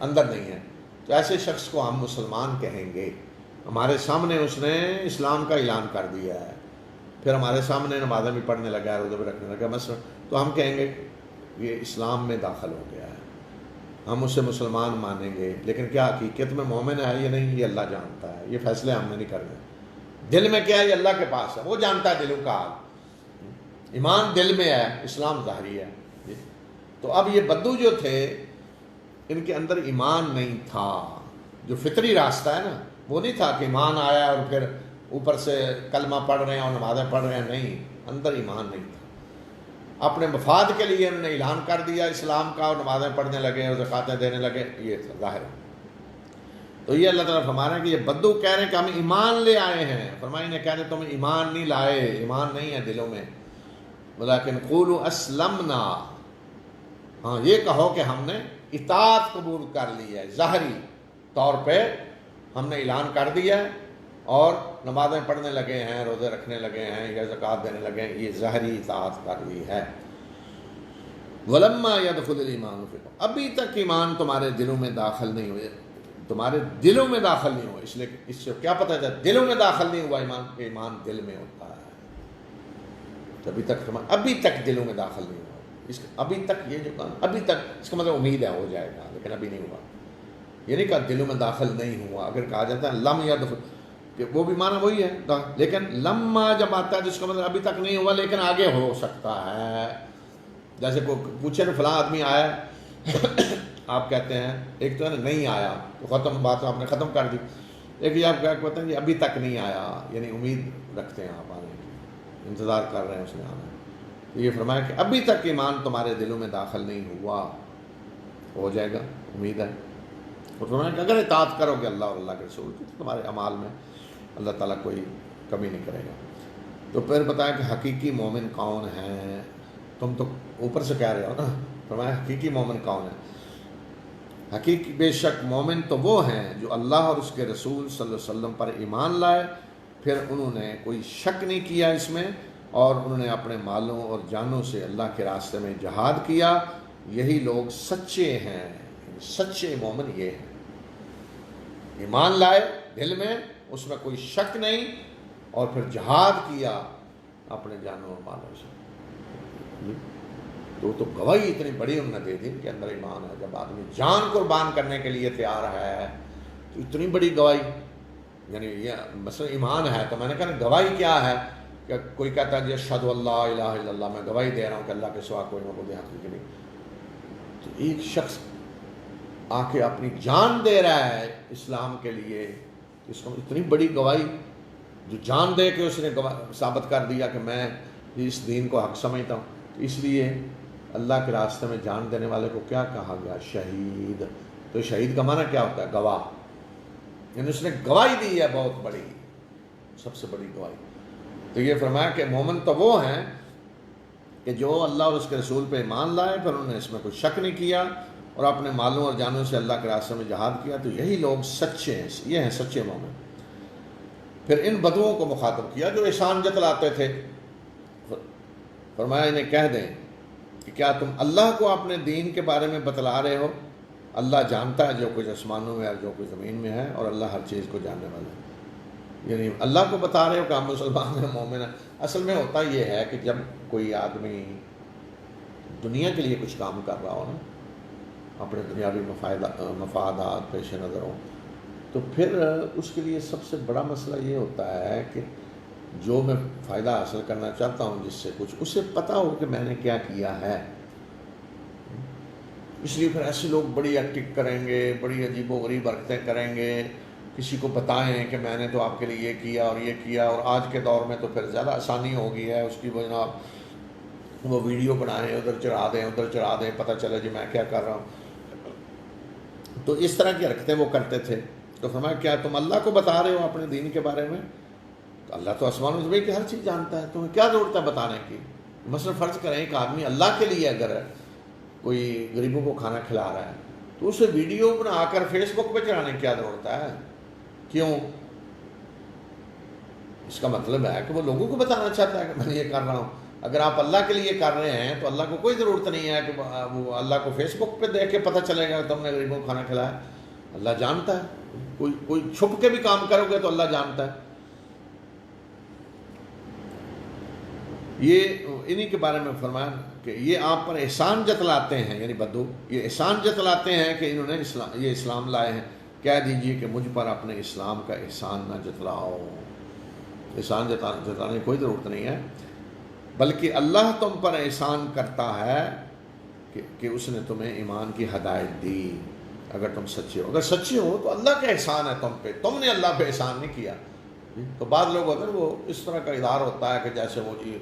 اندر نہیں ہے. تو ایسے شخص کو ہم مسلمان کہیں گے. ہمارے سامنے اس نے اسلام کا اعلان کر دیا ہے، پھر ہمارے سامنے نمازیں بھی پڑھنے لگا ہے، روزے بھی رکھنے لگا مثلا، تو ہم کہیں گے یہ اسلام میں داخل ہو گیا ہے، ہم اسے مسلمان مانیں گے. لیکن کیا حقیقت میں مومن ہے یہ نہیں، یہ اللہ جانتا ہے. یہ فیصلے ہم نے نہیں کرنے. دل میں کیا ہے یہ اللہ کے پاس ہے، وہ جانتا ہے دلوں کا حال. ایمان دل میں ہے، اسلام ظاہری ہے. تو اب یہ بدو جو تھے ان کے اندر ایمان نہیں تھا. جو فطری راستہ ہے نا وہ نہیں تھا کہ ایمان آیا اور پھر اوپر سے کلمہ پڑھ رہے ہیں اور نمازیں پڑھ رہے ہیں. نہیں، اندر ایمان نہیں تھا. اپنے مفاد کے لیے انہوں نے اعلان کر دیا اسلام کا، اور نمازیں پڑھنے لگے اور زکاتیں دینے لگے. یہ تھا ظاہر. تو یہ اللہ تعالیٰ فرما رہے ہیں کہ یہ بدو کہہ رہے ہیں کہ ہم ایمان لے آئے ہیں. فرمائے نے کہہ رہے تم ایمان نہیں لائے، ایمان نہیں ہے دلوں میں. ولیکن قولوا اسلمنا، ہاں یہ کہو کہ ہم نے اطاعت قبول کر لی ہے. ظاہری طور پہ ہم نے اعلان کر دیا ہے اور نمازیں پڑھنے لگے ہیں، روزے رکھنے لگے ہیں یا زکوٰۃ دینے لگے ہیں، یہ ظاہری اطاعت کر لی ہے۔ وَلَمَّا يَدْخُلِ الْإِيمَانُ فِي قُلُوبِكُمْ، ابھی تک ایمان تمہارے دلوں میں داخل نہیں ہوئے، تمہارے دلوں میں داخل نہیں ہوا، اس لیے اس سے کیا پتہ چلتا ہے دلوں میں داخل نہیں ہوا ایمان، کہ ایمان دل میں ہوتا ہے۔ ابھی تک دلوں میں داخل نہیں ہوا، اس ابھی تک یہ جو کام ابھی تک، اس کا مطلب امید ہے ہو جائے گا، لیکن ابھی نہیں ہوا۔ یہ نہیں کہا دلوں میں داخل نہیں ہوا، اگر کہا جاتا ہے لم یدخل، کہ وہ بھی معنی وہی ہے، لیکن لما جب آتا ہے جس کا مطلب ابھی تک نہیں ہوا لیکن آگے ہو سکتا ہے۔ جیسے کوئی پوچھے نا فلاں آدمی آیا، آپ کہتے ہیں ایک تو ہے نا نہیں آیا تو ختم، بات آپ نے ختم کر دی، ایک یہ آپ کیا کہتے ہیں کہ ابھی تک نہیں آیا، یعنی امید رکھتے ہیں آپ آنے کی، انتظار کر رہے ہیں اس نے آنا۔ تو یہ فرمایا کہ ابھی تک ایمان تمہارے دلوں میں داخل نہیں ہوا، ہو جائے گا، امید ہے۔ اور فرمایا کہ اگر اطاعت کرو گے اللہ اور اللہ کے رسول کی تو تمہارے اعمال میں اللہ تعالیٰ کوئی کمی نہیں کرے گا۔ تو پھر بتایا کہ حقیقی مومن کون ہیں، تم تو اوپر سے کہہ رہے ہو نا، فرمایا حقیقی مومن کون ہے۔ حقیقی بے شک مومن تو وہ ہیں جو اللہ اور اس کے رسول صلی اللہ علیہ وسلم پر ایمان لائے، پھر انہوں نے کوئی شک نہیں کیا اس میں، اور انہوں نے اپنے مالوں اور جانوں سے اللہ کے راستے میں جہاد کیا، یہی لوگ سچے ہیں۔ سچے مومن یہ ہیں، ایمان لائے دل میں، اس میں کوئی شک نہیں، اور پھر جہاد کیا اپنے جانوں اور مالوں سے۔ تو گواہی اتنی بڑی انہوں نے دے دی کہ اندر ایمان ہے۔ جب آدمی جان قربان کرنے کے لیے تیار ہے تو اتنی بڑی گواہی، یعنی یہ مثلا ایمان ہے، تو میں نے کہا گواہی کیا ہے، کہ کوئی کہتا ہے جی اشہد اللہ الہ الا اللہ، میں گواہی دے رہا ہوں کہ اللہ کے سوا کوئی معبود حقیقی نہیں، تو ایک شخص آ کے اپنی جان دے رہا ہے اسلام کے لیے، اس کو اتنی بڑی گواہی، جو جان دے کے اس نے ثابت کر دیا کہ میں اس دین کو حق سمجھتا ہوں۔ تو اس لیے اللہ کے راستے میں جان دینے والے کو کیا کہا گیا؟ شہید۔ تو شہید کا معنی کیا ہوتا ہے؟ گواہ، یعنی اس نے گواہی دی ہے بہت بڑی، سب سے بڑی گواہی۔ تو یہ فرمایا کہ مومن تو وہ ہیں کہ جو اللہ اور اس کے رسول پہ ایمان لائے، پھر انہوں نے اس میں کوئی شک نہیں کیا، اور اپنے مالوں اور جانوں سے اللہ کے راستے میں جہاد کیا، تو یہی لوگ سچے ہیں، یہ ہیں سچے مومن۔ پھر ان بدوؤں کو مخاطب کیا جو احسان جتلاتے تھے، فرمایا انہیں کہہ دیں کہ کیا تم اللہ کو اپنے دین کے بارے میں بتلا رہے ہو؟ اللہ جانتا ہے جو کچھ آسمانوں میں اور جو کچھ زمین میں ہے، اور اللہ ہر چیز کو جاننے والا ہے۔ یعنی اللہ کو بتا رہے ہو کہ ہم مسلمان ہیں، مومن ہیں۔ اصل میں ہوتا یہ ہے کہ جب کوئی آدمی دنیا کے لیے کچھ کام کر رہا ہو نا، اپنے دنیاوی مفادات پیش نظر ہوں، تو پھر اس کے لیے سب سے بڑا مسئلہ یہ ہوتا ہے کہ جو میں فائدہ حاصل کرنا چاہتا ہوں جس سے کچھ، اسے پتہ ہو کہ میں نے کیا کیا ہے۔ اس لیے پھر ایسے لوگ بڑی ایکٹنگ کریں گے، بڑی عجیب و غریب حرکتیں کریں گے، کسی کو بتائیں کہ میں نے تو آپ کے لیے یہ کیا اور یہ کیا۔ اور آج کے دور میں تو پھر زیادہ آسانی ہو گئی ہے، اس کی وجہ وہ ویڈیو بنائیں، ادھر چڑھا دیں، پتہ چلے جی میں کیا کر رہا ہوں۔ تو اس طرح کی حرکتیں وہ کرتے تھے۔ تو فرمایا کیا تم اللہ کو بتا رہے ہو اپنے دین کے بارے میں؟ تو اللہ تو آسمان و زمین کی ہر چیز جانتا ہے، تمہیں کیا ضرورت ہے بتانے کی؟ مثلا فرض کریں ایک آدمی اللہ کے لیے اگر کوئی غریبوں کو کھانا کھلا رہا ہے تو اسے ویڈیو بنا کر فیس بک پہ چڑھانے کی کیا ضرورت ہے؟ کیوں؟ اس کا مطلب ہے کہ وہ لوگوں کو بتانا چاہتا ہے کہ میں یہ کر رہا ہوں۔ اگر آپ اللہ کے لیے کر رہے ہیں تو اللہ کو کوئی ضرورت نہیں ہے کہ وہ اللہ کو فیس بک پہ دیکھ کے پتہ چلے گا تم نے غریبوں کو کھانا کھلایا۔ اللہ جانتا ہے، کوئی چھپ کے بھی کام کرو گے تو اللہ جانتا ہے۔ یہ انہی کے بارے میں فرمایا کہ یہ آپ پر احسان جتلاتے ہیں، یعنی بدو یہ احسان جتلاتے ہیں کہ انہوں نے یہ اسلام لائے ہیں۔ کہہ دیجئے کہ مجھ پر اپنے اسلام کا احسان نہ جتلاؤ، احسان جتلانے کی کوئی ضرورت نہیں ہے، بلکہ اللہ تم پر احسان کرتا ہے کہ اس نے تمہیں ایمان کی ہدایت دی اگر تم سچے ہو۔ اگر سچے ہو تو اللہ کا احسان ہے تم پہ، تم نے اللہ پہ احسان نہیں کیا۔ تو بعض لوگ ہوتے ہیں وہ اس طرح کا ادار ہوتا ہے کہ جیسے وہ جی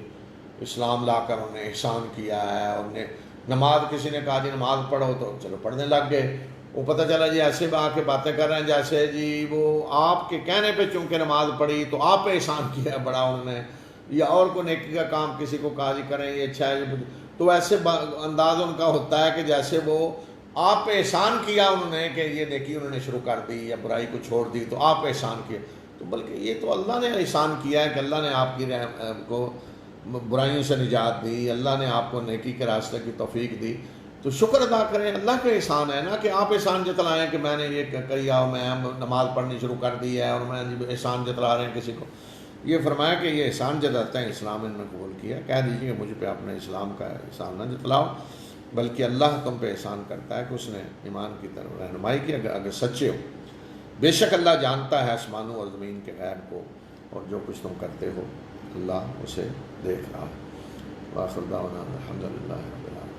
اسلام لا کر انہوں نے احسان کیا ہے، اور نے نماز کسی نے کہا جی نماز پڑھو تو چلو پڑھنے لگ گئے، وہ پتہ چلا جی ایسے آ کے باتیں کر رہے ہیں جیسے جی وہ آپ کے کہنے پہ چونکہ نماز پڑھی تو آپ پہ احسان کیا ہے بڑا انہوں نے، یا اور کوئی نیکی کا کام کسی کو کہا جی کریں یہ اچھا ہے، تو ایسے انداز ان کا ہوتا ہے کہ جیسے وہ آپ پہ احسان کیا انہوں نے کہ یہ نیکی انہوں نے شروع کر دی یا برائی کو چھوڑ دی تو آپ پہ احسان کیا۔ تو بلکہ یہ تو اللہ نے احسان کیا ہے کہ اللہ نے آپ کی کو برائیوں سے نجات دی، اللہ نے آپ کو نیکی کے راستے کی توفیق دی، تو شکر ادا کریں، اللہ کا احسان ہے نا، کہ آپ احسان جتلائیں کہ میں نے یہ کیا، میں نماز پڑھنی شروع کر دی ہے اور میں احسان جتلا رہے ہیں کسی کو۔ یہ فرمایا کہ یہ احسان جتلاتے ہیں، اسلام ان نے قبول کیا، کہہ دیجیے کہ مجھ پہ اپنے اسلام کا احسان نہ جتلاؤ، بلکہ اللہ تم پہ احسان کرتا ہے کہ اس نے ایمان کی طرف رہنمائی کی اگر سچے ہو۔ بے شک اللہ جانتا ہے آسمانوں اور زمین کے غیب کو، اور جو کچھ تم کرتے ہو اللہ اسے دیکھ رہا ہے۔ وآخر دعوانا الحمدللہ رب العالمین۔